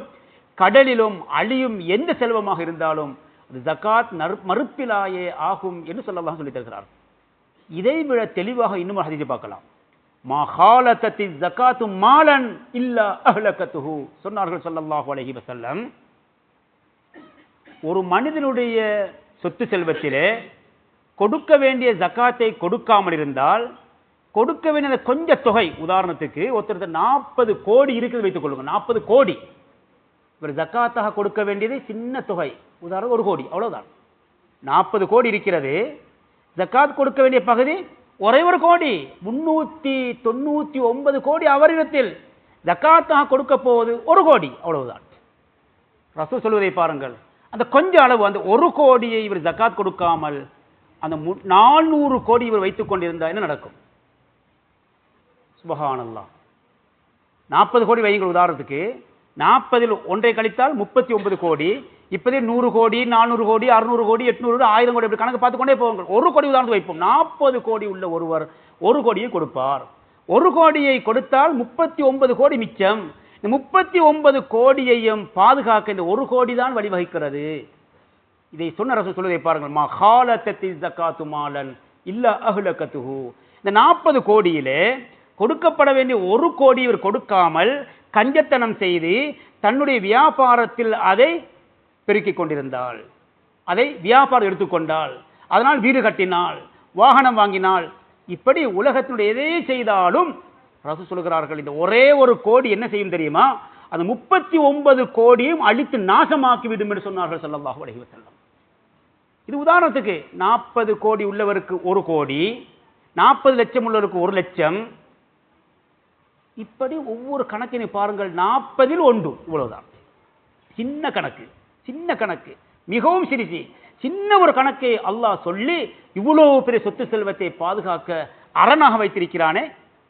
கடலிலும் அழியும் எந்த செல்வமாக இருந்தாலும் அது ஜகாத் மறுப்பிலாயே ஆகும் என்று ஸல்லல்லாஹு சொல்லித் தருகிறார். இதைவிட தெளிவாக இன்னும் ஹதீஸை பார்க்கலாம். மா ஹாலதத்தி ஜகாத்து மாலன் இல்லா அஹ்லகத்துஹு, சொன்னார்கள் ஸல்லல்லாஹு அலைஹி வஸல்லம், ஒரு மனிதனுடைய சொத்து செல்வத்திலே கொடுக்க வேண்டிய ஜகாத்தை கொடுக்காமல் இருந்தால், கொடுக்க வேண்டிய கொஞ்ச தொகை, உதாரணத்துக்கு ஒருத்தர் 40 கோடி இருக்குது வைத்துக் கொள்ளுங்க, 40 கோடி. இவர் ஜக்காத்தாக கொடுக்க வேண்டியது சின்ன தொகை, உதாரணம் 1 கோடி, அவ்வளவுதான். 40 கோடி இருக்கிறது, ஜக்காத் கொடுக்க வேண்டிய பகுதி ஒரே 1 கோடி. 399 கோடி அவரிடத்தில், ஜக்காத்தாக கொடுக்க போவது 1 கோடி, அவ்வளவுதான். ரசூல் சொல்வதை பாருங்கள். அந்த கொஞ்ச அளவு, அந்த 1 கோடியை இவர் ஜக்காத் கொடுக்காமல் அந்த 400 கோடி இவர் வைத்துக் கொண்டிருந்தால் என்ன நடக்கும்? சுப்ஹானல்லாஹ். 40 கோடி வையுங்கள் உதாரணத்துக்கு, 40இல் 1 கழித்தால் 39 கோடி. இப்போதே 100 கோடி, 400 கோடி, 600 கோடி, 800 1000 கோடி, இப்படி கணக்கு பார்த்துக்கொண்டே போவாங்க. 1 கோடி உதாரணத்துக்கு வைப்போம். 40 கோடி உள்ள ஒருவர் 1 கோடியை கொடுப்பார். 1 கோடியை கொடுத்தால் 39 கோடி மிச்சம். இந்த 39 கோடியையும் பாதுகாக்க இந்த 1 கோடி தான் வழிவகுக்கிறது. இதை சொன்ன ரசூல் சொல்வதை பாருங்கள். மா ஹாலத்தி ஜக்காத்து மாலன் இல்ல அஹ்லகத்துஹு. இந்த 40 கோடியிலே கொடுக்கப்பட வேண்டிய 1 கோடி இவர் கொடுக்காமல் கஞ்சத்தனம் செய்து தன்னுடைய வியாபாரத்தில் அதை பெருக்கிக் கொண்டிருந்தாள், அதை வியாபாரம் எடுத்துக்கொண்டாள், அதனால் வீடு கட்டினாள், வாகனம் வாங்கினாள், இப்படி உலகத்தினுடைய எதை செய்தாலும் ரசூல் சொல்கிறார்கள், இந்த ஒரே 1 கோடி என்ன செய்யும் தெரியுமா? அந்த 39 கோடியும் அழித்து நாசமாக்கி விடும் என்று சொன்னார்கள் ஸல்லல்லாஹு அலைஹி வஸல்லம். இது உதாரணத்துக்கு 40 கோடி உள்ளவருக்கு 1 கோடி, 40 லட்சம் உள்ளவருக்கு 1 லட்சம், இப்படி ஒவ்வொரு கணக்கினை பாருங்கள். 40இல் 1, இவ்வளவுதான். சின்ன கணக்கு, சின்ன கணக்கு, மிகவும் சிறிது. சின்ன ஒரு கணக்கை அல்லாஹ் சொல்லி இவ்வளவு பெரிய சொத்து செல்வத்தை பாதுகாக்க அரணாக வைத்திருக்கிறானே,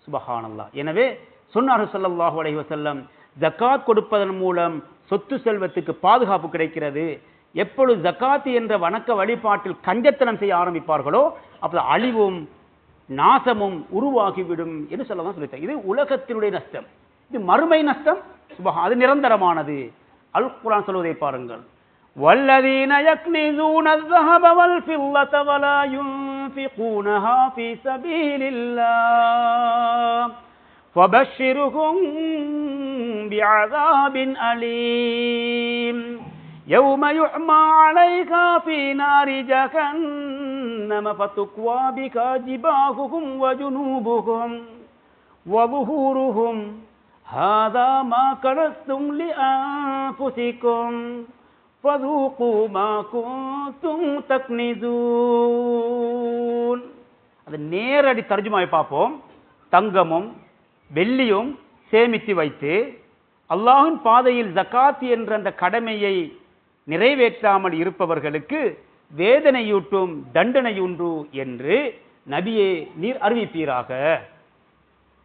சுப்ஹானல்லாஹ். எனவே சொன்னார்கள் ஸல்லல்லாஹு அலைஹி வஸல்லம், ஜக்காத் கொடுப்பதன் மூலம் சொத்து செல்வத்துக்கு பாதுகாப்பு கிடைக்கிறது. எப்பொழுது ஜக்காத் என்ற வணக்க வழிபாட்டில் கஞ்சத்தனம் செய்ய ஆரம்பிப்பார்களோ அப்போது அழிவும் நாசமும் உருவாகிவிடும் என்று சொல்லலாம் சொல்லிட்டார். இது உலகத்தினுடைய நஷ்டம், இது மறுமை நஷ்டம், அது நிரந்தரமானது. அல் குர்ஆன் சொல்வதை பாருங்கள். வல்லதீன யக்னிஸூன الذهب والفضة ولا ينفقونها في سبيل الله فبشرهم بعذاب أليم يوم يحمى عليها في نار جهنم فتكوى بها جباههم وجنوبهم وظهورهم هذا ما كنزتم لأنفسكم فذوقوا ما كنتم تكنزون. அது நேரடி தர்ஜுமாவை பார்ப்போம். தங்கமும் வெள்ளியும் சேமித்து வைத்து அல்லாஹ்வின் பாதையில் ஜகாத் என்ற அந்த கடமையை நிறைவேற்றாமல் இருப்பவர்களுக்கு வேதனையூட்டும் தண்டனையுண்டு என்று நபியே நீர் அறிவிப்பீராக,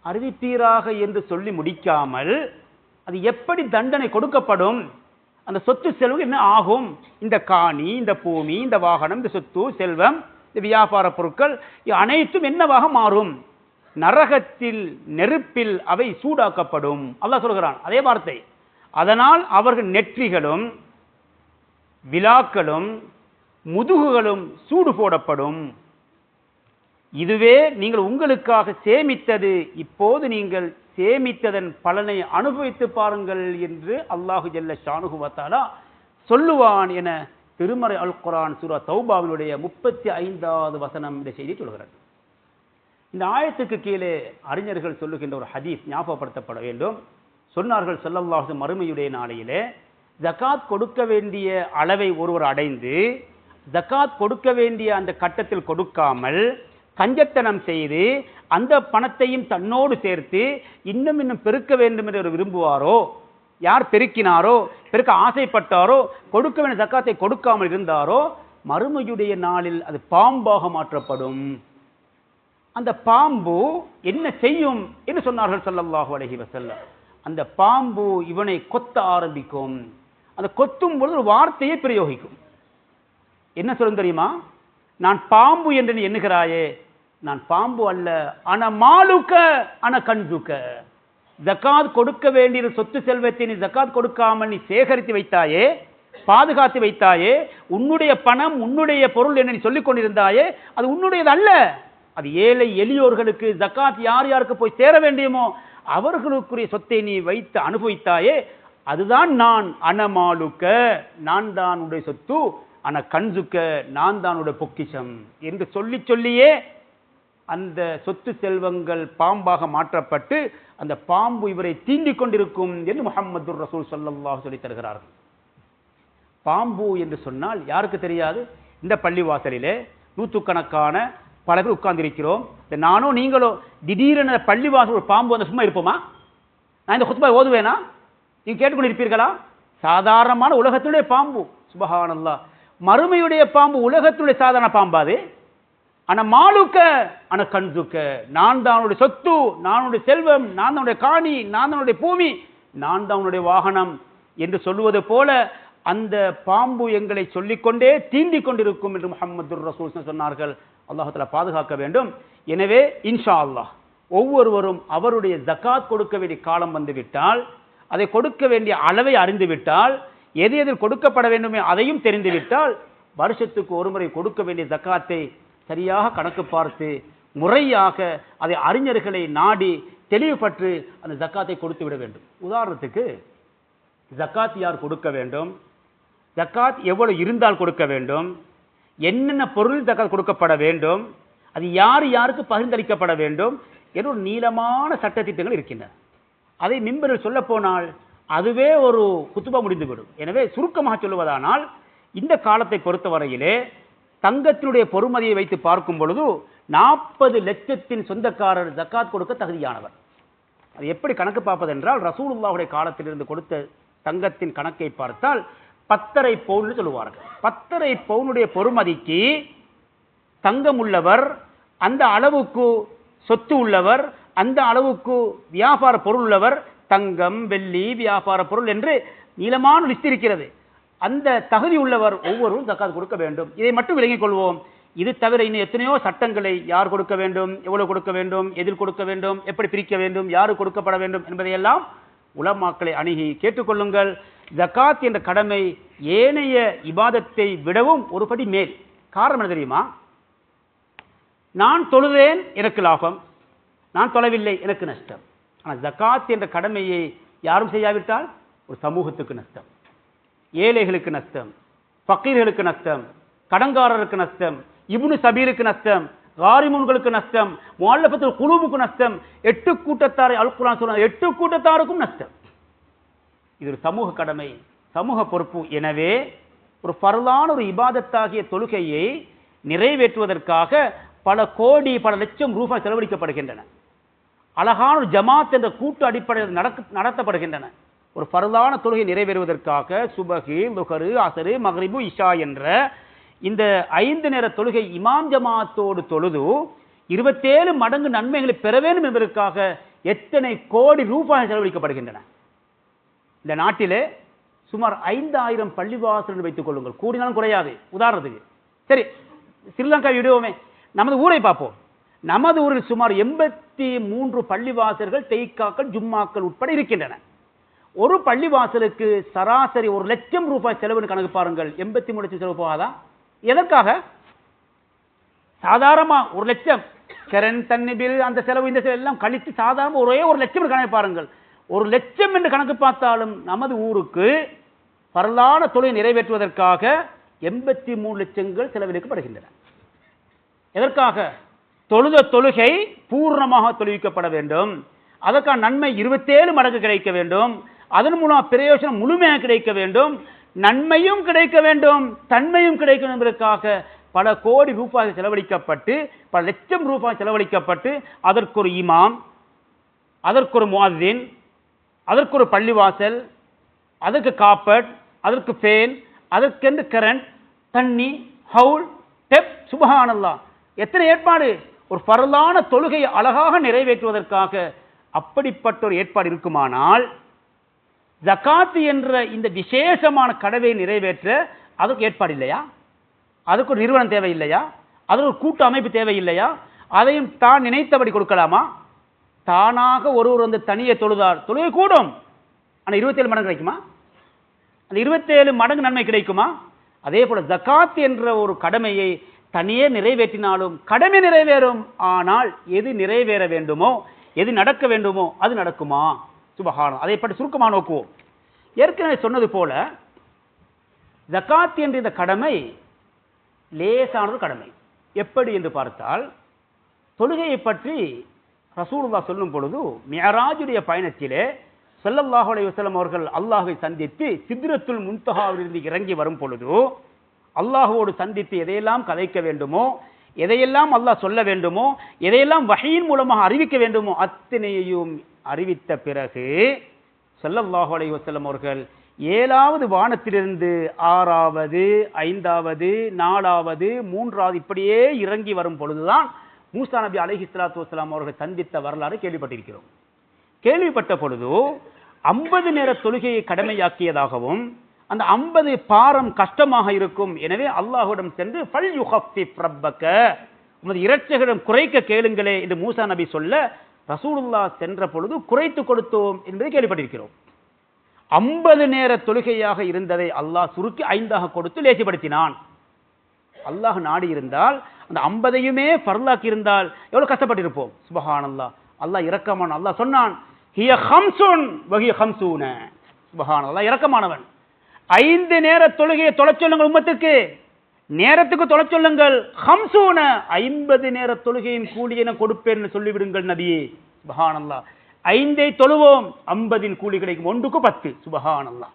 அறிவிப்பீராக என்று சொல்லி முடிக்காமல் அது எப்படி தண்டனை கொடுக்கப்படும், அந்த சொத்து செல்வம் என்ன ஆகும், இந்த காணி, இந்த பூமி, இந்த வாகனம், இந்த சொத்து செல்வம், இந்த வியாபார பொருட்கள் அனைத்தும் என்னவாக மாறும்? நரகத்தில் நெருப்பில் அவை சூடாக்கப்படும். அல்லாஹ் சொல்கிறான் அதே வார்த்தை. அதனால் அவர்கள் நெற்றிகளும் விலாக்களும் முதுகுகளும் சூடு போடப்படும். இதுவே நீங்கள் உங்களுக்காக சேமித்தது, இப்போது நீங்கள் சேமித்ததன் பலனை அனுபவித்து பாருங்கள் என்று அல்லாஹு ஜல்ல ஷானுஹு வ தஆலா சொல்லுவான் என திருமறை அல் குர்ஆன் சூரா தௌபாவினுடைய 35வது வசனம் இந்த செய்தி சொல்கிறது. இந்த ஆயத்துக்கு கீழே அறிஞர்கள் சொல்லுகின்ற ஒரு ஹதீஸ் ஞாபகப்படுத்தப்பட வேண்டும். சொன்னார்கள் ஸல்லல்லாஹு அலைஹி மறுமையுடைய நாளையிலே ஜகாத் கொடுக்க வேண்டிய அளவை ஒருவர் அடைந்து ஜகாத் கொடுக்க வேண்டிய அந்த கட்டத்தில் கொடுக்காமல் கஞ்சத்தனம் செய்து அந்த பணத்தையும் தன்னோடு சேர்த்து இன்னும் இன்னும் பெருக்க வேண்டும் என்று விரும்புவாரோ, யார் பெருக்கினாரோ, பெருக்க ஆசைப்பட்டாரோ, கொடுக்க வேண்டிய ஜகாத்தை கொடுக்காமல் இருந்தாரோ, மறுமையுடைய நாளில் அது பாம்பாக மாற்றப்படும். அந்த பாம்பு என்ன செய்யும் என்று சொன்னார்கள் ஸல்லல்லாஹு அலைஹி வஸல்லம். அந்த பாம்பு இவனை கொத்த ஆரம்பிக்கும். அந்த கொத்தும் பொழுது ஒரு வார்த்தையை பிரயோகிக்கும். என்ன சொல்லும் தெரியுமா? நான் பாம்பு என்று நீ எண்ணுகிறாயே, நான் பாம்பு அல்ல, ஆனா மாலுக்க ஆனா கண்துக்க. ஜகாத் கொடுக்க வேண்டிய சொத்து செல்வத்தை நீ ஜகாத் கொடுக்காமல் நீ சேகரித்து வைத்தாயே, பாதுகாத்து வைத்தாயே, உன்னுடைய பணம் உன்னுடைய பொருள் என்று நீ சொல்லிக் கொண்டிருந்தாயே, அது உன்னுடையது அல்ல. அது ஏழை எளியோர்களுக்கு ஜகாத் யார் யாருக்கு போய் சேர வேண்டியமோ அவர்களுக்குரிய சொத்தை நீ வைத்து அனுபவித்தாயே, அதுதான் நான். அனமாலுக்க, நான் தான் உடைய சொத்து, ஆனா கண்சுக்க, நான் தான் உடைய பொக்கிஷம் என்று சொல்லி சொல்லியே அந்த சொத்து செல்வங்கள் பாம்பாக மாற்றப்பட்டு அந்த பாம்பு இவரை தீண்டிக் கொண்டிருக்கும் என்று முஹம்மது ரசூல் ஸல்லல்லாஹு அலைஹி சொல்லித் தருகிறார்கள். பாம்பு என்று சொன்னால் யாருக்கு தெரியாது? இந்த பள்ளிவாசலிலே நூற்றுக்கணக்கான பல பேர் உட்கார்ந்திருக்கிறோம். நானும் நீங்களும் திடீரென பள்ளிவாசல் ஒரு பாம்பு வந்து சும்மா இருப்போமா? நான் இந்த குத்பா ஓதுவேனா? நீங்க கேட்டுக்கொண்டு இருப்பீர்களா? சாதாரணமான உலகத்தினுடைய பாம்பு, சுபஹானல்லாஹ், மறுமையுடைய பாம்பு உலகத்தினுடைய சாதாரண பாம்பாது. ஆனா மாலுக்க ஆனா கண்துக்க, நான் தான் உன்னுடைய சொத்து, நான் உன்னுடைய செல்வம், நான் தான் உன்னுடைய காணி, நான் தான் உன்னுடைய பூமி, நான் தான் உன்னுடைய வாகனம் என்று சொல்லுவது போல அந்த பாம்பு எங்களை சொல்லிக்கொண்டே தீண்டிக் கொண்டிருக்கும் என்று முஹம்மது ரசூல் சொன்னார்கள். அல்லாஹ் தஆலா பாதுகாக்க வேண்டும். எனவே இன்ஷா அல்லாஹ் ஒவ்வொருவரும் அவருடைய ஜகாத் கொடுக்க வேண்டிய காலம் வந்துவிட்டால், அதை கொடுக்க வேண்டிய அளவை அறிந்துவிட்டால், எது எதில் கொடுக்கப்பட வேண்டுமே அதையும் தெரிந்துவிட்டால், வருஷத்துக்கு ஒரு முறை கொடுக்க வேண்டிய ஜக்காத்தை சரியாக கணக்கு பார்த்து முறையாக அதை அறிஞர்களை நாடி தெளிவுபற்று அந்த ஜக்காத்தை கொடுத்து விட வேண்டும். உதாரணத்துக்கு ஜக்காத் யார் கொடுக்க வேண்டும், ஜக்காத் எவ்வளவு இருந்தால் கொடுக்க வேண்டும், என்னென்ன பொருள் ஜக்காத் கொடுக்கப்பட வேண்டும், அது யார் யாருக்கு பகிர்ந்தளிக்கப்பட வேண்டும் என்ற ஒரு நீளமான சட்டத்திட்டங்கள் இருக்கின்றன. அதை மிம்பரில் சொல்ல போனால் அதுவே ஒரு குத்துபா முடிந்துவிடும். எனவே சுருக்கமாக சொல்லுவதானால், இந்த காலத்தை பொறுத்தவரையிலே தங்கத்தினுடைய பொறுமதியை வைத்து பார்க்கும் பொழுது 40 லட்சத்தின் சொந்தக்காரர் ஜக்காத் கொடுக்க தகுதியானவர். அது எப்படி கணக்கு பார்ப்பது என்றால், ரசூலுல்லாஹுடைய காலத்திலிருந்து கொடுத்த தங்கத்தின் கணக்கை பார்த்தால் 10.5 பவுன் சொல்லுவார்கள். 10.5 பவுனுடைய பொறுமதிக்கு தங்கம் உள்ளவர், அந்த அளவுக்கு சொத்து உள்ளவர், அந்த அளவுக்கு வியாபார பொருள் உள்ளவர், தங்கம் வெள்ளி வியாபார பொருள் என்று நீளமான லிஸ்ட் இருக்கிறது. அந்த தகுதி உள்ளவர் ஒவ்வொருவரும் ஜக்காத் கொடுக்க வேண்டும். இதை மட்டும் விளங்கிக் கொள்வோம். இது தவிர இன்னும் எத்தனையோ சட்டங்களை, யார் கொடுக்க வேண்டும், எவ்வளவு கொடுக்க வேண்டும், எதில் கொடுக்க வேண்டும், எப்படி பிரிக்க வேண்டும், யாரு கொடுக்கப்பட வேண்டும் என்பதையெல்லாம் உலமாக்களை அணுகி கேட்டுக்கொள்ளுங்கள். ஜக்காத் என்ற கடமை ஏனைய இபாதத்தை விடவும் ஒரு படி மேல். காரணம் என்ன தெரியுமா? நான் தொழுவேன் எனக்கு லாபம், நான் தொழவில்லை எனக்கு நஷ்டம். ஆனால் ஜக்காத் என்ற கடமையை யாரும் செய்யாவிட்டால் ஒரு சமூகத்துக்கு நஷ்டம், ஏழைகளுக்கு நஷ்டம், ஃபக்கீர்களுக்கு நஷ்டம், கடன்காரருக்கு நஷ்டம், இப்னு சபீலுக்கு நஷ்டம், காரிமுன்களுக்கு நஷ்டம், முஅல்லஃபத்துல் குலூபுக்கு நஷ்டம், 8 கூட்டத்தாரை அல் குர்ஆன் சொல்றாங்க, 8 கூட்டத்தாருக்கும் நஷ்டம். இது ஒரு சமூக கடமை, சமூக பொறுப்பு. எனவே ஒரு ஃபர்லான ஒரு இபாதத்தாகிய தொழுகையை நிறைவேற்றுவதற்காக பல கோடி பல லட்சம் ரூபாய் செலவழிக்கப்படுகின்றன. அழகான ஒரு ஜமாத் என்ற கூட்டு அடிப்படையில் நடத்தப்படுகின்றன. ஒரு ஃபர்லான தொழுகை நிறைவேறுவதற்காக சுபஹி, லுஹரு, அஸரு, மக்ரிபு, இஷா என்ற இந்த 5 நேர தொழுகை இமாம் ஜமாத்தோடு தொழுது 27 மடங்கு நன்மைகளை பெற வேண்டும் என்பதற்காக எத்தனை கோடி ரூபாய் செலவழிக்கப்படுகின்றன. இந்த நாட்டிலே சுமார் 5000 பள்ளிவாசல் வைத்துக் கொள்ளுங்கள், கூடினாலும் குறையாது. உதாரணத்துக்கு சரி, ஸ்ரீலங்கா விடுவோமே, நமது ஊரை பார்ப்போம். நமது ஊரில் சுமார் 83 பள்ளிவாசல்கள், தெய்காக்கள், ஜும்மாக்கள் உட்பட இருக்கின்றன. ஒரு பள்ளிவாசலுக்கு சராசரி 1 லட்சம் ரூபாய் செலவுன்னு கணக்கு பாருங்கள். 83 லட்சம் செலவு போகாதா? எதற்காக? சாதாரணமா 1 லட்சம் கரண்ட், தண்ணி பில், அந்த செலவு இந்த செலவு எல்லாம் கழித்து சாதாரண ஒரே 1 லட்சம் கணக்கு பாருங்கள். 1 லட்சம் என்று கணக்கு பார்த்தாலும் நமது ஊருக்கு பரலான தொழிலை நிறைவேற்றுவதற்காக 83 லட்சங்கள் செலவழிக்கப்படுகின்றன. எதற்காக? தொழுத தொழுகை பூர்ணமாக தொழுவிக்கப்பட வேண்டும், அதற்கான நன்மை 27 மடங்கு கிடைக்க வேண்டும், அதன் மூலம் பிரயோஜனம் முழுமையாக கிடைக்க வேண்டும், நன்மையும் கிடைக்க வேண்டும், தன்மையும் கிடைக்க வேண்டும் என்பதற்காக பல கோடி ரூபாய் செலவழிக்கப்பட்டு, பல லட்சம் ரூபாய் செலவழிக்கப்பட்டு, அதற்கு ஒரு இமாம், அதற்கு ஒரு முஅஸ்ஸின், அதற்கு ஒரு பள்ளிவாசல், அதற்கு காப்பட், அதற்கு ஃபேன், அதற்கென்று கரண்ட், தண்ணி, ஹவுல், டெப், சுப்ஹானல்லாஹ், எத்தனை ஏற்பாடு! ஒரு ஃபர்லான தொழுகையை அழகாக நிறைவேற்றுவதற்காக அப்படிப்பட்ட ஒரு ஏற்பாடு இருக்குமானால், ஜகாத் என்ற இந்த விசேஷமான கடமையை நிறைவேற்ற அதற்கு ஏற்பாடு இல்லையா? அதுக்கு ஒரு நிறுவனம் தேவையில்லையா? அதற்கு ஒரு கூட்டு அமைப்பு தேவையில்லையா? அதையும் தான் நினைத்தபடி கொடுக்கலாமா? தானாக ஒருவர் வந்து தனியே தொழுதார், தொழுகை கூடும். ஆனால் 27 மடங்கு கிடைக்குமா? அந்த 27 மடங்கு நன்மை கிடைக்குமா? அதே போல ஜகாத் என்ற ஒரு கடமையை தனியே நிறைவேற்றினாலும் கடமை நிறைவேறும். ஆனால் எது நிறைவேற வேண்டுமோ, எது நடக்க வேண்டுமோ அது நடக்குமா? சுபஹான். அதை பற்றி சுருக்கமாக நோக்குவோம். ஏற்கனவே சொன்னது போல ஜகாத் என்ற இந்த கடமை லேசானது கடமை. எப்படி என்று பார்த்தால், தொழுகையை பற்றி ரசூலுல்லாஹ் சொல்லும் பொழுது, மிஅராஜுடைய பயணத்திலே ஸல்லல்லாஹு அலைஹி வஸல்லம் அவர்கள் அல்லாஹ்வை சந்தித்து சித்ரத்துல் முன்தஹாவிலிருந்து இறங்கி வரும் பொழுது, அல்லாஹ்வோடு சந்தித்து எதையெல்லாம் கதைக்க வேண்டுமோ, எதையெல்லாம் அல்லாஹ் சொல்ல வேண்டுமோ, எதையெல்லாம் வஹீயின் மூலமாக அறிவிக்க வேண்டுமோ அத்தனையையும் அறிவித்த பிறகு ஸல்லல்லாஹு அலைஹி வஸல்லம் அவர்கள் 7வது வானத்திலிருந்து 6வது 5வது 4வது 3வது இப்படியே இறங்கி வரும் பொழுதுதான் மூசா நபி அலைஹிஸ்ஸலாத்து வஸ்ஸலாம் அவர்கள் சந்தித்த வரலாறு கேள்விப்பட்டிருக்கிறோம். கேள்விப்பட்ட பொழுது 50 நேர தொழுகையை கடமையாக்கியதாகவும், அந்த 50 பாரம் கஷ்டமாக இருக்கும், எனவே அல்லாஹ்விடம் சென்று ஃபல் யுஹஃபிஃப் ரப்பக, உமது இரட்சகரிடம் குறைக்க கேளுங்களே என்று மூசா நபி சொல்ல ரசூலுல்லாஹ் சென்ற பொழுது குறைத்து கொடுத்தோம் என்பதை கேள்விப்பட்டிருக்கிறோம். 50 நேர தொழுகையாக இருந்ததை அல்லாஹ் சுருக்கி 5ஆக கொடுத்து லேசிப்படுத்தினான். அல்லாஹ் நாடி இருந்தால் அந்த 50ஐயுமே ஃபர்லாக்கி இருந்தால் எவ்வளவு கஷ்டப்பட்டிருப்போம். சுப்ஹானல்லாஹ், அல்லாஹ் இரக்கமான். அல்லாஹ் சொன்னான், ஹிய ஹம்சுன் வஹிய ஹம்சூன. சுப்ஹானல்லாஹ், இரக்கமானவன். 5 நேர தொழுகையை தொழச் சொல்லுங்கள், உம்மத்துக்கு நேரத்துக்கு தொழச் சொல்லுங்கள். ஹம்சூன, 50 நேர தொழுகையின் கூலியை நான் கொடுப்பேன் சொல்லிவிடுங்கள் நபியே. சுப்ஹானல்லாஹ், 5ஐ தொழுவோம், 50இன் கூலி கிடைக்கும், 1க்கு 10. சுப்ஹானல்லாஹ்,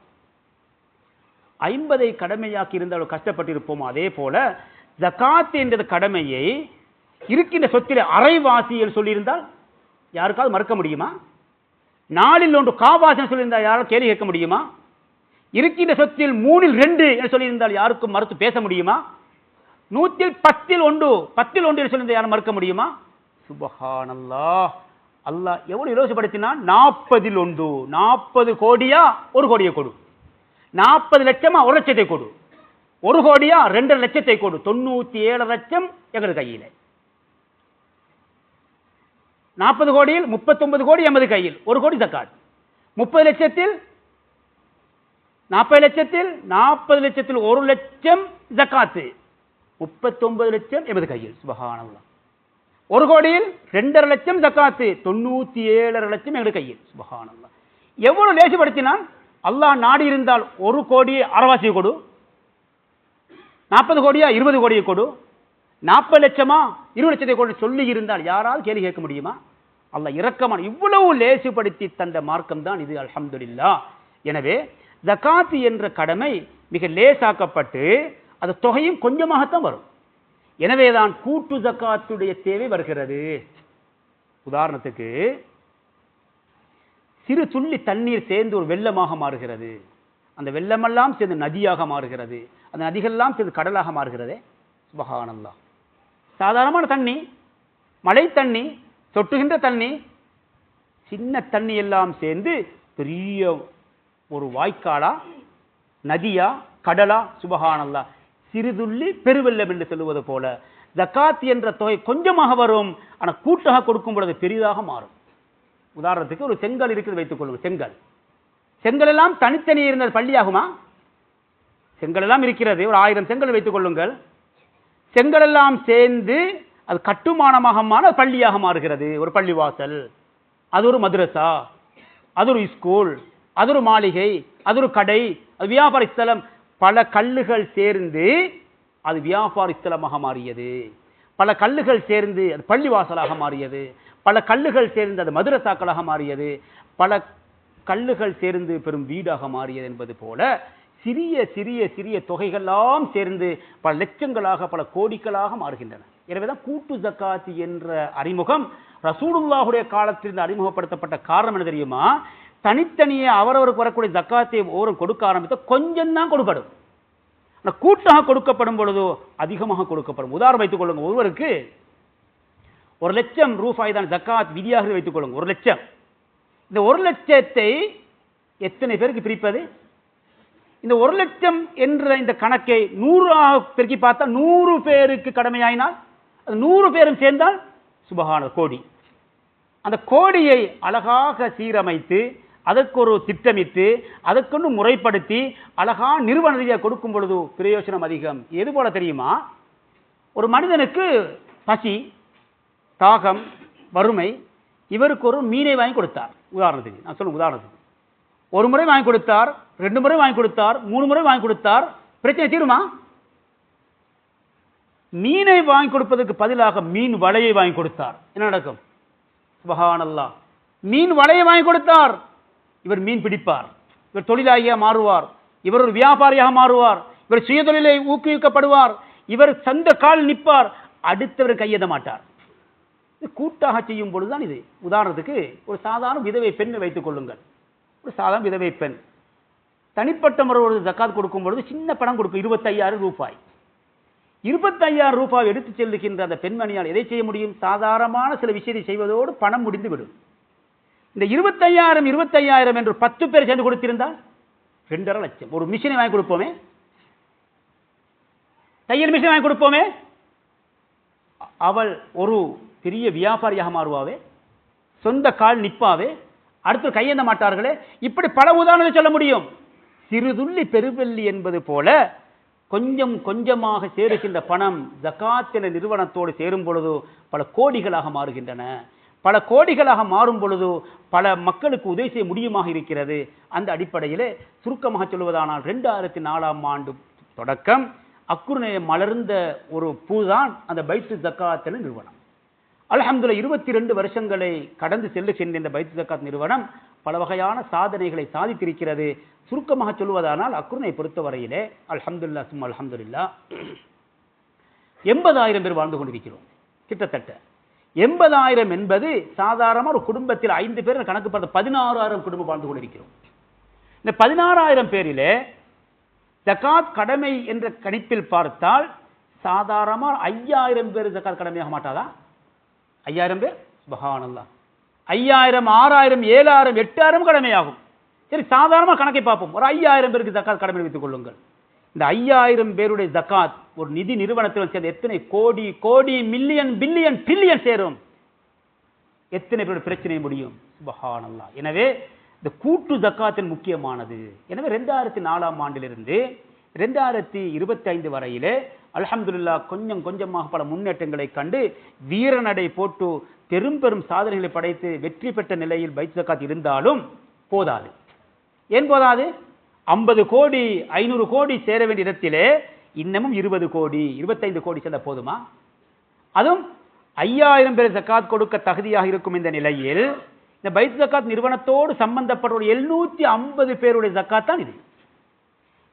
50ஐ கடமையாக்கி இருந்தால் கஷ்டப்பட்டிருப்போம். அதே போல ஜகாத் என்ற கடமையை இருக்கின்ற சொத்திலே அரைவாசியில் சொல்லியிருந்தால் யாருக்காவது மறுக்க முடியுமா? 4ல் 1 காவாசி சொல்லியிருந்தால் யாரும் கேள்வி கேட்க முடியுமா? இருக்கின்ற சொத்தில் 3ல் 2 என்று சொல்லியிருந்தால் யாருக்கும் மறுத்து பேச முடியுமா? 100ல் 10ல் 1 10ல் 1 என்று சொல்லியிருந்தால் யாரும் மறுக்க முடியுமா? சுப்ஹானல்லாஹ், அல்லாஹ் எவ்வளவு இலவசப்படுத்தினான். 40ல் 1, 40 கோடியா 1 கோடியை கொடு, 40 லட்சமா 1 லட்சத்தை கொடு, 1 கோடியா 2 லட்சத்தை கொடு, 97 லட்சம் எங்களுக்கு கையில். 40 கோடியில் 39 கோடி எமது கையில், 1 கோடி ஜக்காத். 30 லட்சத்தில் 40 லட்சத்தில் 40 லட்சத்தில் 1 லட்சம் ஜக்காத்து, 39 லட்சம் எமது கையில். சுப்ஹானல்லாஹ், 1 கோடியில் 2.5 லட்சம் ஜக்காத்து, 97 லட்சம் எங்களுக்கு கையில். சுப்ஹானல்லாஹ், எவ்வளவு லேசிப்படுத்தினான். அல்லாஹ் நாடி இருந்தால் 1 கோடியை அரைவாசியை கொடு, 40 கோடியா 20 கோடியை கொடு, 40 லட்சமா 20 லட்சத்தை கொடு சொல்லி இருந்தால் யாராவது கேள்வி கேட்க முடியுமா? அல்லாஹ் இரக்கமான, இவ்வளவு லேசுபடுத்தி தந்த மார்க்கம் தான் இது. அல்ஹம்துலில்லாஹ். எனவே ஜகாத் என்ற கடமை மிக லேசாக்கப்பட்டு அது தொகையும் கொஞ்சமாகத்தான் வரும். எனவேதான் கூட்டு ஜகாத்துடைய தேவை வருகிறது. உதாரணத்துக்கு சிறு துள்ளி தண்ணீர் சேர்ந்து ஒரு வெள்ளமாக மாறுகிறது, அந்த வெள்ளமெல்லாம் சேர்ந்து நதியாக மாறுகிறது, அந்த நதிகளெல்லாம் சேர்ந்து கடலாக மாறுகிறதே. சுப்ஹானல்லாஹ், சாதாரணமான தண்ணி, மழை தண்ணி, சொட்டுகின்ற தண்ணி, சின்ன தண்ணி எல்லாம் சேர்ந்து பெரிய ஒரு வாய்க்காலா, நதியா, கடலா. சுப்ஹானல்லாஹ், சிறுதுள்ளி பெருவெள்ளம் என்று சொல்லுவது போல ஜகாத் என்ற தொகை கொஞ்சமாக வரும், ஆனால் கூட்டாக கொடுக்கும் பொழுது பெரிதாக மாறும். உதாரணத்துக்கு ஒரு செங்கல் இருக்கிறது வைத்துக் கொள்ளுங்கள். செங்கல் எல்லாம் தனித்தனி இருந்தது பள்ளியாகுமா? செங்கல் எல்லாம் இருக்கிறது, ஒரு 1000 செங்கல் வைத்துக் கொள்ளுங்கள். செங்கல் எல்லாம் சேர்ந்து அது கட்டுமானமாக மாற பள்ளியாக மாறுகிறது. ஒரு பள்ளிவாசல், அது ஒரு மദ്രസா, அது ஒரு ஸ்கூல், அது ஒரு மாளிகை, அது ஒரு கடை, அது வியாபார ஸ்தலம். பல கல்லுகள் சேர்ந்து அது வியாபார ஸ்தலமாக மாறியது, பல கல்லுகள் சேர்ந்து அது பள்ளிவாசலாக மாறியது, பல கல்லுகள் சேர்ந்து அது மദ്രസാக்களாக மாறியது, பல கல்லுகள் சேர்ந்து பெரும் வீடாக மாறியது என்பது போல சிறிய சிறிய சிறிய தொகைகளெல்லாம் சேர்ந்து பல லட்சங்களாக பல கோடிகளாக மாறுகின்றன. எனவேதான் கூட்டு ஜக்காத் என்ற அறிமுகம் ரசூலுல்லாஹுடைய காலத்திலிருந்து அறிமுகப்படுத்தப்பட்ட காரணம் என்ன தெரியுமா? தனித்தனியே அவரவருக்கு வரக்கூடிய ஜக்காத்தை ஓரம் கொடுக்க ஆரம்பித்த கொஞ்சம் தான் கொடுக்கப்படும், கூட்டாக கொடுக்கப்படும் பொழுதோ அதிகமாக கொடுக்கப்படும். உதாரணம் வைத்துக் கொள்ளுங்க, ஒருவருக்கு 1 லட்சம் ரூபாய் தான் ஜக்காத் விதியாக வைத்துக் கொள்ளுங்க. 1 லட்சம். இந்த 1 லட்சத்தை எத்தனை பேருக்கு பிரிப்பது? இந்த 1 லட்சம் என்ற இந்த கணக்கை 100ஆக பெருக்கி பார்த்தா 100 பேருக்கு கடமையாயினால் அது 100 பேரும் சேர்ந்தால் சுபஹான கோடி. அந்த கோடியை அழகாக சீரமைத்து அதற்கு ஒரு திட்டமிட்டு அதற்கொண்டு முறைப்படுத்தி அழகா நிறுவன ரீதியாக கொடுக்கும் பொழுது பிரயோஜனம் அதிகம். எது போல தெரியுமா? ஒரு மனிதனுக்கு பசி, தாகம், வறுமை, இவருக்கு ஒரு மீனை வாங்கி கொடுத்தார். உதாரணத்துக்கு நான் சொல்லுங்க, உதாரணத்துக்கு 1 முறை வாங்கி கொடுத்தார், 2 முறை வாங்கி கொடுத்தார், 3 முறை வாங்கி கொடுத்தார், பிரச்சனை தீருமா? மீனை வாங்கி கொடுப்பதற்கு பதிலாக மீன் வலையை வாங்கி கொடுத்தார். என்ன நடக்கும்? சுப்ஹானல்லாஹ். மீன் வலையை வாங்கி கொடுத்தார். இவர் மீன் பிடிப்பார், இவர் தொழிலாளியாக மாறுவார், இவர் ஒரு வியாபாரியாக மாறுவார், இவர் சுய தொழிலை ஊக்குவிக்கப்படுவார், இவர் சொந்த கால் நிற்பார், அடுத்தவர் கையெத மாட்டார். இது கூட்டாக செய்யும் பொழுதுதான் இது. உதாரணத்துக்கு ஒரு சாதாரண விதவை பெண்ணை வைத்துக் கொள்ளுங்கள். ஒரு சாதாரண விதவை பெண் தனிப்பட்ட முறை ஜக்காத் கொடுக்கும் பொழுது சின்ன பணம் கொடுக்கும், 25,000 ரூபாய். 25,000 ரூபாய் எடுத்து செல்லுகின்ற அந்த பெண்மணியால் எதை செய்ய முடியும்? சாதாரணமான சில விஷயத்தை செய்வதோடு பணம் முடிந்து விடும். இந்த 25,000 என்று 10 பேர் சேர்ந்து கொடுத்திருந்தால் 2.5 லட்சம். ஒரு மிஷினை வாங்கி கொடுப்போமே, தையல் மிஷினை வாங்கி கொடுப்போமே, அவள் ஒரு பெரிய வியாபாரியாக மாறுவாவே, சொந்த கால் நிற்பாவே, அடுத்து கையெந்த மாட்டார்களே. இப்படி பல உதாரணத்தை சொல்ல முடியும். சிறுதுள்ளி பெருவெள்ளி என்பது போல கொஞ்சம் கொஞ்சமாக சேருகின்ற பணம் ஜகாத் என்ற நிறுவனத்தோடு சேரும் பொழுது பல கோடிகளாக மாறுகின்றன. பல கோடிகளாக மாறும் பொழுது பல மக்களுக்கு உதவி செய்ய முடியுமாக இருக்கிறது. அந்த அடிப்படையிலே சுருக்கமாக சொல்வதானால் 2004ஆம் ஆண்டு தொடக்கம் அக்குர்ணையை மலர்ந்த ஒரு பூதான் அந்த பைத்து ஜக்காத் என்ற நிறுவனம். அல்ஹம்துலில்லாஹ் 22 வருஷங்களை கடந்து செல்லுகின்ற இந்த பைத்து ஜக்காத் நிறுவனம் பல வகையான சாதனைகளை சாதித்திருக்கிறது. சுருக்கமாக சொல்வதானால் அக்குர்ணையை பொறுத்தவரையிலே அல்ஹம்துலில்லாஹ் சும்மா அல்ஹம்துலில்லாஹ் 80,000 பேர் வாழ்ந்து கொண்டிருக்கிறோம். கிட்டத்தட்ட 80,000 என்பது சாதாரண ஒரு குடும்பத்தில் 5 பேர் கணக்கு பார்த்த 16,000 குடும்பம் வாழ்ந்து கொண்டிருக்கிறோம். இந்த 16,000 பேரிலே ஜகாத் கடமை என்ற கணிப்பில் பார்த்தால் சாதாரண 5,000 பேர் ஜகாத் கடமையாக மாட்டாதா? 5,000 பேர் சுப்ஹானல்லாஹ். 5,000, 6,000, 7,000, 8,000 கடமையாகும். சரி, சாதாரணமாக கணக்கை பார்ப்போம். ஒரு 5,000 பேருக்கு ஜக்காத் கடமை வைத்துக் கொள்ளுங்கள். இந்த 5,000 பேருடைய ஜக்காத் ஒரு நிதி நிறுவனத்தில் சேர்ந்து எத்தனை கோடி கோடி மில்லியன் பில்லியன் ட்ரில்லியன் சேரும்? எத்தனை பேருடைய பிரச்சனை முடியும்? சுப்ஹானல்லாஹ். எனவே இந்த கூட்டு ஜக்காத்தின் முக்கியமானது. எனவே 2004ஆம் ஆண்டிலிருந்து 2025 வரையிலே அல்ஹம்துலில்லாஹ் கொஞ்சம் கொஞ்சமாக பல முன்னேற்றங்களை கண்டு வீரநடை போட்டு பெரும் பெரும் சாதனைகளை படைத்து வெற்றி பெற்ற நிலையில் பைத் ஜக்காத் இருந்தாலும் போதாது. ஏன் போதாது? 50 கோடி 500 கோடி சேர வேண்டிய இடத்திலே இன்னமும் 20 கோடி 25 கோடி சேர்ந்த போதுமா? அதுவும் 5,000 பேர் ஜக்காத் கொடுக்க தகுதியாக இருக்கும் இந்த நிலையில் இந்த பைத் ஜக்காத் நிறுவனத்தோடு சம்பந்தப்பட்ட ஒரு 750 பேருடைய ஜக்காத் தான் இது.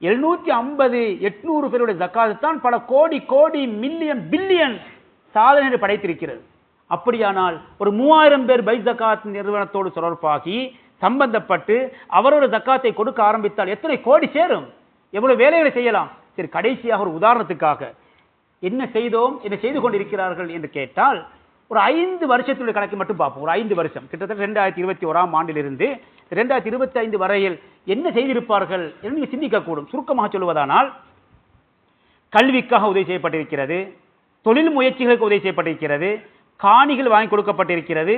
750 800 பேருடைய ஜக்காத் தான் பல கோடி கோடி மில்லியன் பில்லியன் சாதனை படைத்திருக்கிறது. அப்படியானால் ஒரு 3000 பேர் பைத் ஜக்காத் நிறுவனத்தோடு தொடர்பாகி சம்பந்தப்பட்டு அவரோட ஜக்காத்தை கொடுக்க ஆரம்பித்தால் எத்தனை கோடி சேரும்? எவ்வளவு வேலைகளை செய்யலாம்? சரி, கடைசியாக ஒரு உதாரணத்துக்காக என்ன செய்தோம், என்ன செய்து கொண்டிருக்கிறார்கள் என்று கேட்டால் ஒரு 5 வருஷத்துடைய கணக்கு மட்டும் பார்ப்போம். ஒரு 5 வருஷம் கிட்டத்தட்ட 2021ஆம் ஆண்டிலிருந்து 2025 வரையில் என்ன செய்திருப்பார்கள் என்று நீங்கள் சிந்திக்கக்கூடும். சுருக்கமாக சொல்வதானால் கல்விக்காக உதவி செய்யப்பட்டிருக்கிறது, தொழில் முயற்சிகளுக்கு உதவி செய்யப்பட்டிருக்கிறது, காணிகள் வாங்கி கொடுக்கப்பட்டிருக்கிறது,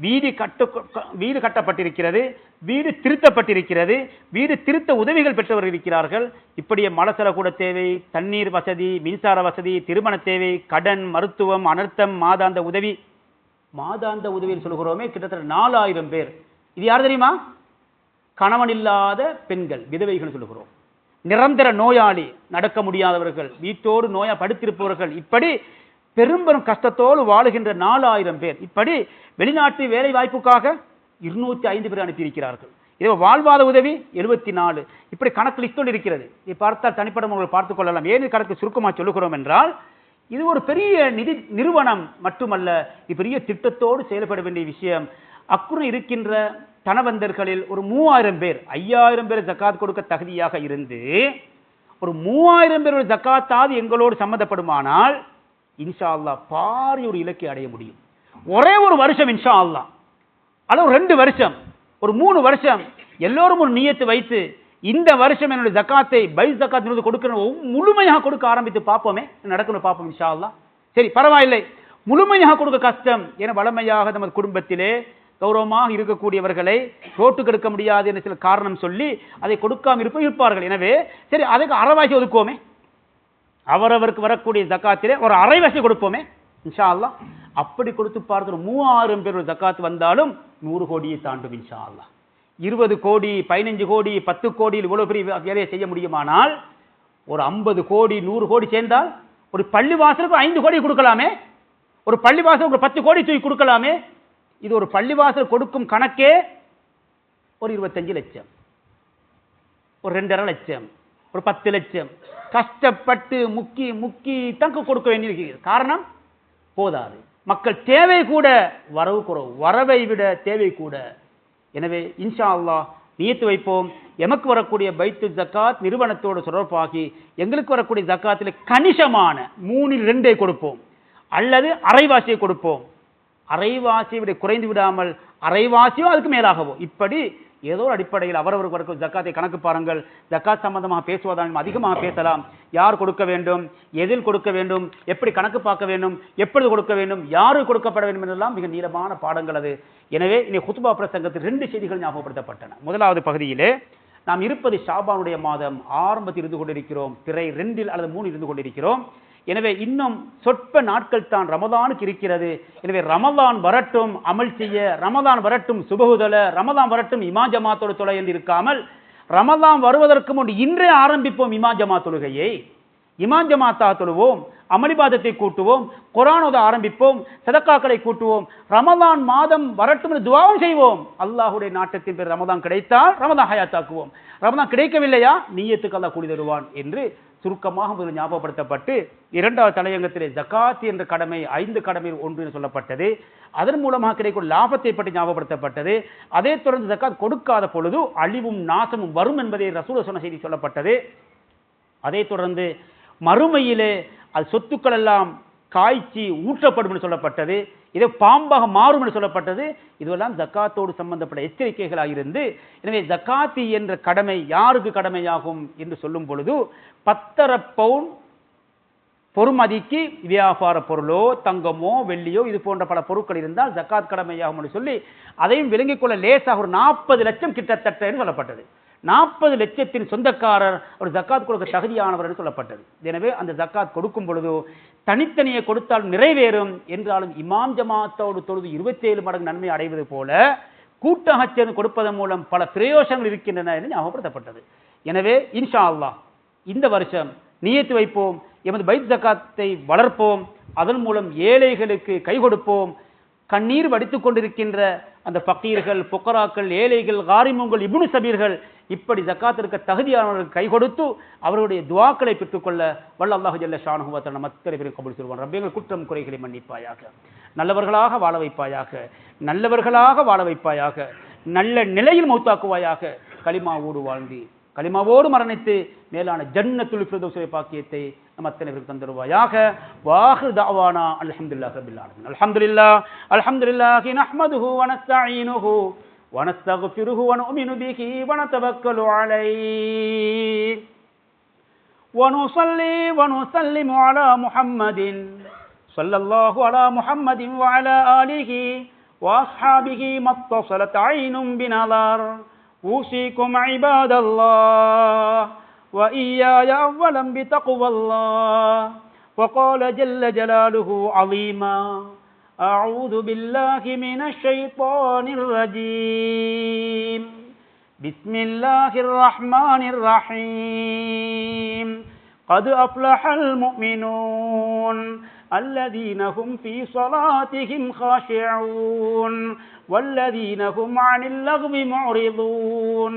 வீடு கட்டப்பட்டிருக்கிறது, வீடு திருத்தப்பட்டிருக்கிறது, வீடு திருத்த உதவிகள் பெற்றவர்கள் இருக்கிறார்கள். இப்படியே மலசல கூட தேவை, தண்ணீர் வசதி, மின்சார வசதி, திருமண தேவை, கடன், மருத்துவம், அனர்த்தம், மாதாந்த உதவி. மாதாந்த உதவின்னு சொல்கிறோமே கிட்டத்தட்ட 4,000 பேர். இது யார் தெரியுமா? கணவன் இல்லாத பெண்கள், விதவைகள் சொல்கிறோம். நிரந்தர நோயாளி, நடக்க முடியாதவர்கள், வீட்டோடு நோயா படுத்திருப்பவர்கள், இப்படி பெரும் பெரும் கஷ்டத்தோடு வாழுகின்ற 4,000 பேர். இப்படி வெளிநாட்டு வேலை வாய்ப்புக்காக 205 பேர் அனுப்பியிருக்கிறார்கள். இதே வாழ்வாத உதவி 74. இப்படி கணக்கு லிஸ்டோடு இருக்கிறது. இதை பார்த்தால் தனிப்பட்ட முறையில் பார்த்துக் கொள்ளலாம். ஏன் கணக்கு சுருக்கமாக சொல்லுகிறோம் என்றால் இது ஒரு பெரிய நிதி நிறுவனம் மட்டுமல்ல, இது பெரிய திட்டத்தோடு செயல்பட வேண்டிய விஷயம். அக்குறை இருக்கின்ற தனவந்தர்களில் ஒரு 3,000 பேர் 5,000 பேர் ஜக்காத் கொடுக்க தகுதியாக இருந்து ஒரு 3,000 பேருடைய ஜக்காத்தாவது எங்களோடு சம்மந்தப்படுமானால் இன்ஷா அல்லாஹ் பாரிய ஒரு இலக்கை அடைய முடியும். ஒரே ஒரு வருஷம் இன்ஷா அல்லாஹ், அல்லது 2 வருஷம், ஒரு 3 வருஷம் எல்லோரும் ஒரு நியத்து வைத்து இந்த வருஷம் என்னுடைய ஜக்காத்தை பைத் ஜக்காத் கொடுக்கிற முழுமையாக கொடுக்க ஆரம்பித்து பார்ப்போமே, நடக்கணும் பார்ப்போம் இன்ஷா அல்லாஹ். சரி, பரவாயில்லை, முழுமையாக கொடுக்க கஷ்டம் என வளமையாக நமது குடும்பத்திலே கௌரவமாக இருக்கக்கூடியவர்களை ரோட்டுக்கு எடுக்க முடியாது என்ற சில காரணம் சொல்லி அதை கொடுக்காமல் இருப்பார்கள். எனவே சரி, அதுக்கு அரைவாசி ஒதுக்குவோமே, அவரவருக்கு வரக்கூடிய ஜக்காத்திலே ஒரு அரைவாசி கொடுப்போமே இன்ஷா அல்லாஹ். அப்படி கொடுத்து பார்த்து 3,000 பேர் ஜக்காத் வந்தாலும் 100 கோடியை தாண்டும் இன்ஷா அல்லாஹ். 20 கோடி 15 கோடி 10 கோடியில் இவ்வளவு பெரிய வேலையை செய்ய முடியுமானால் ஒரு 50 கோடி 100 கோடி சேர்ந்தால் ஒரு பள்ளிவாசலுக்கு 5 கோடி கொடுக்கலாமே, ஒரு பள்ளிவாசலுக்கு 10 கோடி தூக்கி கொடுக்கலாமே. இது ஒரு பள்ளிவாசல் கொடுக்கும் கணக்கே ஒரு 25 லட்சம், ஒரு 2.5 லட்சம், ஒரு 10 லட்சம் கஷ்டப்பட்டு முக்கி முக்கி தங்க கொடுக்க வேண்டியிருக்கிறது. காரணம் போதாது, மக்கள் தேவை கூட, வரவு குறவு, வரவை விட தேவை கூட. எனவே இன்ஷா அல்லாஹ் நியத்து வைப்போம், எமக்கு வரக்கூடிய பைத்து ஜக்காத் நிறுவனத்தோடு தொடர்பாகி எங்களுக்கு வரக்கூடிய ஜக்காத்தில் கணிசமான 3/2 கொடுப்போம், அல்லது அரைவாசியை கொடுப்போம். அரைவாசியை விட குறைந்து விடாமல் அரைவாசியோ அதுக்கு மேலாகவோ, இப்படி ஏதோ ஒரு அடிப்படையில் அவரவருக்கு வரக்கூடிய ஜக்காத்தை கணக்கு பாருங்கள். ஜக்காத் சம்பந்தமாக பேசுவதால் அதிகமாக பேசலாம். யார் கொடுக்க வேண்டும், எதில் கொடுக்க வேண்டும், எப்படி கணக்கு பார்க்க வேண்டும், எப்பொழுது கொடுக்க வேண்டும், யாருக்கு கொடுக்கப்பட வேண்டும் என்றெல்லாம் மிக நீளமான பாடங்கள் அது. எனவே இன்னைக்கு குத்பா பிரசங்கத்தில் 2 செய்திகள் ஞாபகப்படுத்தப்பட்டன. முதலாவது பகுதியிலே நாம் இருப்பது ஷாபானுடைய மாதம் ஆரம்பத்தில் இருந்து கொண்டிருக்கிறோம், பிறை 2 அல்லது 3 இருந்து கொண்டிருக்கிறோம். எனவே இன்னும் சொற்ப நாட்கள் தான் ரமதானுக்கு இருக்கிறது. எனவே ரமதான் வரட்டும் அமல் செய்ய, ரமதான் வரட்டும் சுபகுதல, ரமதான் வரட்டும் இமாம் ஜமாத்தோடு தொலை என்று இருக்காமல், ரமதான் வருவதற்கு முன் இன்றே ஆரம்பிப்போம் இமாம் ஜமாத் தொழுகையை. இமாம் ஜமாத்தா தொழுவோம், அமளிபாதத்தை கூட்டுவோம், குர்ஆன் ஓத ஆரம்பிப்போம், சதக்காக்களை கூட்டுவோம், ரமதான் மாதம் வரட்டும் என்று துஆவும் செய்வோம். அல்லாஹ்வுடைய நாட்டத்தின் பேர் ரமதான் கிடைத்தால் ரமதான் ஹயாத்தாக்குவோம், ரமதான் கிடைக்கவில்லையா நிய்யத்துக்கு அல்லாஹ் கூலி தருவான் என்று சுருக்கமாக முதல் ஞாபகப்படுத்தப்பட்டு, 2வது தலையங்கத்திலே ஜகாத் என்ற கடமை 5 கடமையில் ஒன்று என்று சொல்லப்பட்டது. அதன் மூலமாக கிடைக்கும் லாபத்தை பற்றி ஞாபகப்படுத்தப்பட்டது. அதே தொடர்ந்து ஜகாத் கொடுக்காத பொழுது அழிவும் நாசமும் வரும் என்பதை ரசூல் சொன்ன செய்தி சொல்லப்பட்டது. அதை தொடர்ந்து மறுமையிலே அது சொத்துக்கள் எல்லாம் காய்ச்சி ஊற்றப்படும் என்று சொல்லப்பட்டது. இது பாம்பாக மாறும் என்று சொல்லப்பட்டது. இதுவெல்லாம் ஜக்காத்தோடு சம்பந்தப்பட்ட எச்சரிக்கைகளாக இருந்து, எனவே ஜக்காத்தி என்ற கடமை யாருக்கு கடமையாகும் என்று சொல்லும் பொழுது 10.5 பவுன் பொறுமதிக்கு வியாபார பொருளோ தங்கமோ வெள்ளியோ இது போன்ற பல பொருட்கள் இருந்தால் ஜக்காத் கடமையாகும் என்று சொல்லி அதையும் விளங்கிக் கொள்ள லேசாக ஒரு 40 லட்சம் கிட்டத்தட்ட என்று சொல்லப்பட்டது. 40 லட்சத்தின் சொந்தக்காரர் ஒரு ஜக்காத் கொடுக்க தகுதியானவர் என்று சொல்லப்பட்டது. எனவே அந்த ஜக்காத் கொடுக்கும் பொழுது தனித்தனியே கொடுத்தால் நிறைவேறும் என்றாலும் இமாம் ஜமாத்தோடு தொழுது 27 மடங்கு நன்மை அடைவது போல கூட்டாக சேர்ந்து கொடுப்பதன் மூலம் பல பிரயோசனங்கள் இருக்கின்றன என்று ஞாபகப்படுத்தப்பட்டது. எனவே இன்ஷா அல்லாஹ் இந்த வருஷம் நியத்து வைப்போம், எமது பைத் ஜக்காத்தை வளர்ப்போம், அதன் மூலம் ஏழைகளுக்கு கை கொடுப்போம். கண்ணீர் வடித்துக் கொண்டிருக்கின்ற அந்த ஃபக்கீர்கள், புக்கராக்கள், ஏழைகள், காரிமுங்கள், இப்னு சபீர்கள் இப்படி ஜக்காத்திற்கு தகுதியானவர்கள் கை கொடுத்து அவர்களுடைய துஆக்களை பெற்றுக்கொள்ள வல்ல அல்லாஹ் ஜல்ல ஷானுஹு வ தஆலா மத்தரை பேரை கபூல் செய்வான். ரப்பே எங்கள் குற்றம் குறைகளை மன்னிப்பாயாக, நல்லவர்களாக வாழ வைப்பாயாக, நல்லவர்களாக வாழ வைப்பாயாக, நல்ல நிலையில் மௌத்தாக்குவாயாக, கலிமாவோடு வாழ்ந்து கலிமாவோடு மரணித்து மேலான ஜன்னத்துல் ஃபிர்தௌஸுடைய பாக்கியத்தை நம் அத்தனை பேருக்கு தந்தருவாயாக. வாஹிரு தஅவானா அல்ஹம்துலில்லாஹி ரப்பில் ஆலமீன். அல்ஹம்துலில்லாஹி நஹ்மதுஹு வ நஸ்தஈனுஹு வ நஸ்தக்ஃபிருஹு வ நு'மினு பிஹி வ நதவக்கலு அலைஹி வ நுஸல்லி வ நுஸல்லிமு அலா முஹம்மதின் ஸல்லல்லாஹு அலா முஹம்மதின் வ அலா ஆலிஹி வ அஸ்ஹாபிஹி மத்தஸலத் ஐனும் பினதர். أوصيكم عباد الله وإياي أولا بتقوى الله. وقال جل جلاله عظيما: أعوذ بالله من الشيطان الرجيم. بسم الله الرحمن الرحيم. قد أفلح المؤمنون الذين هم في صلاتهم خاشعون والذين هم عن اللغو معرضون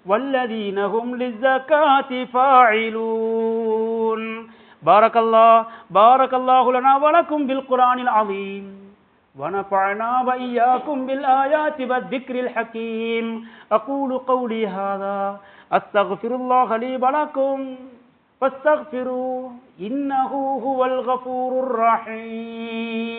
والذين هم للزكاة فاعلون. بارك الله لنا ولكم بالقرآن العظيم ونفعنا وإياكم بالآيات والذكر الحكيم. أقول قولي هذا أستغفر الله لي ولكم فاستغفروه إنه هو الغفور الرحيم.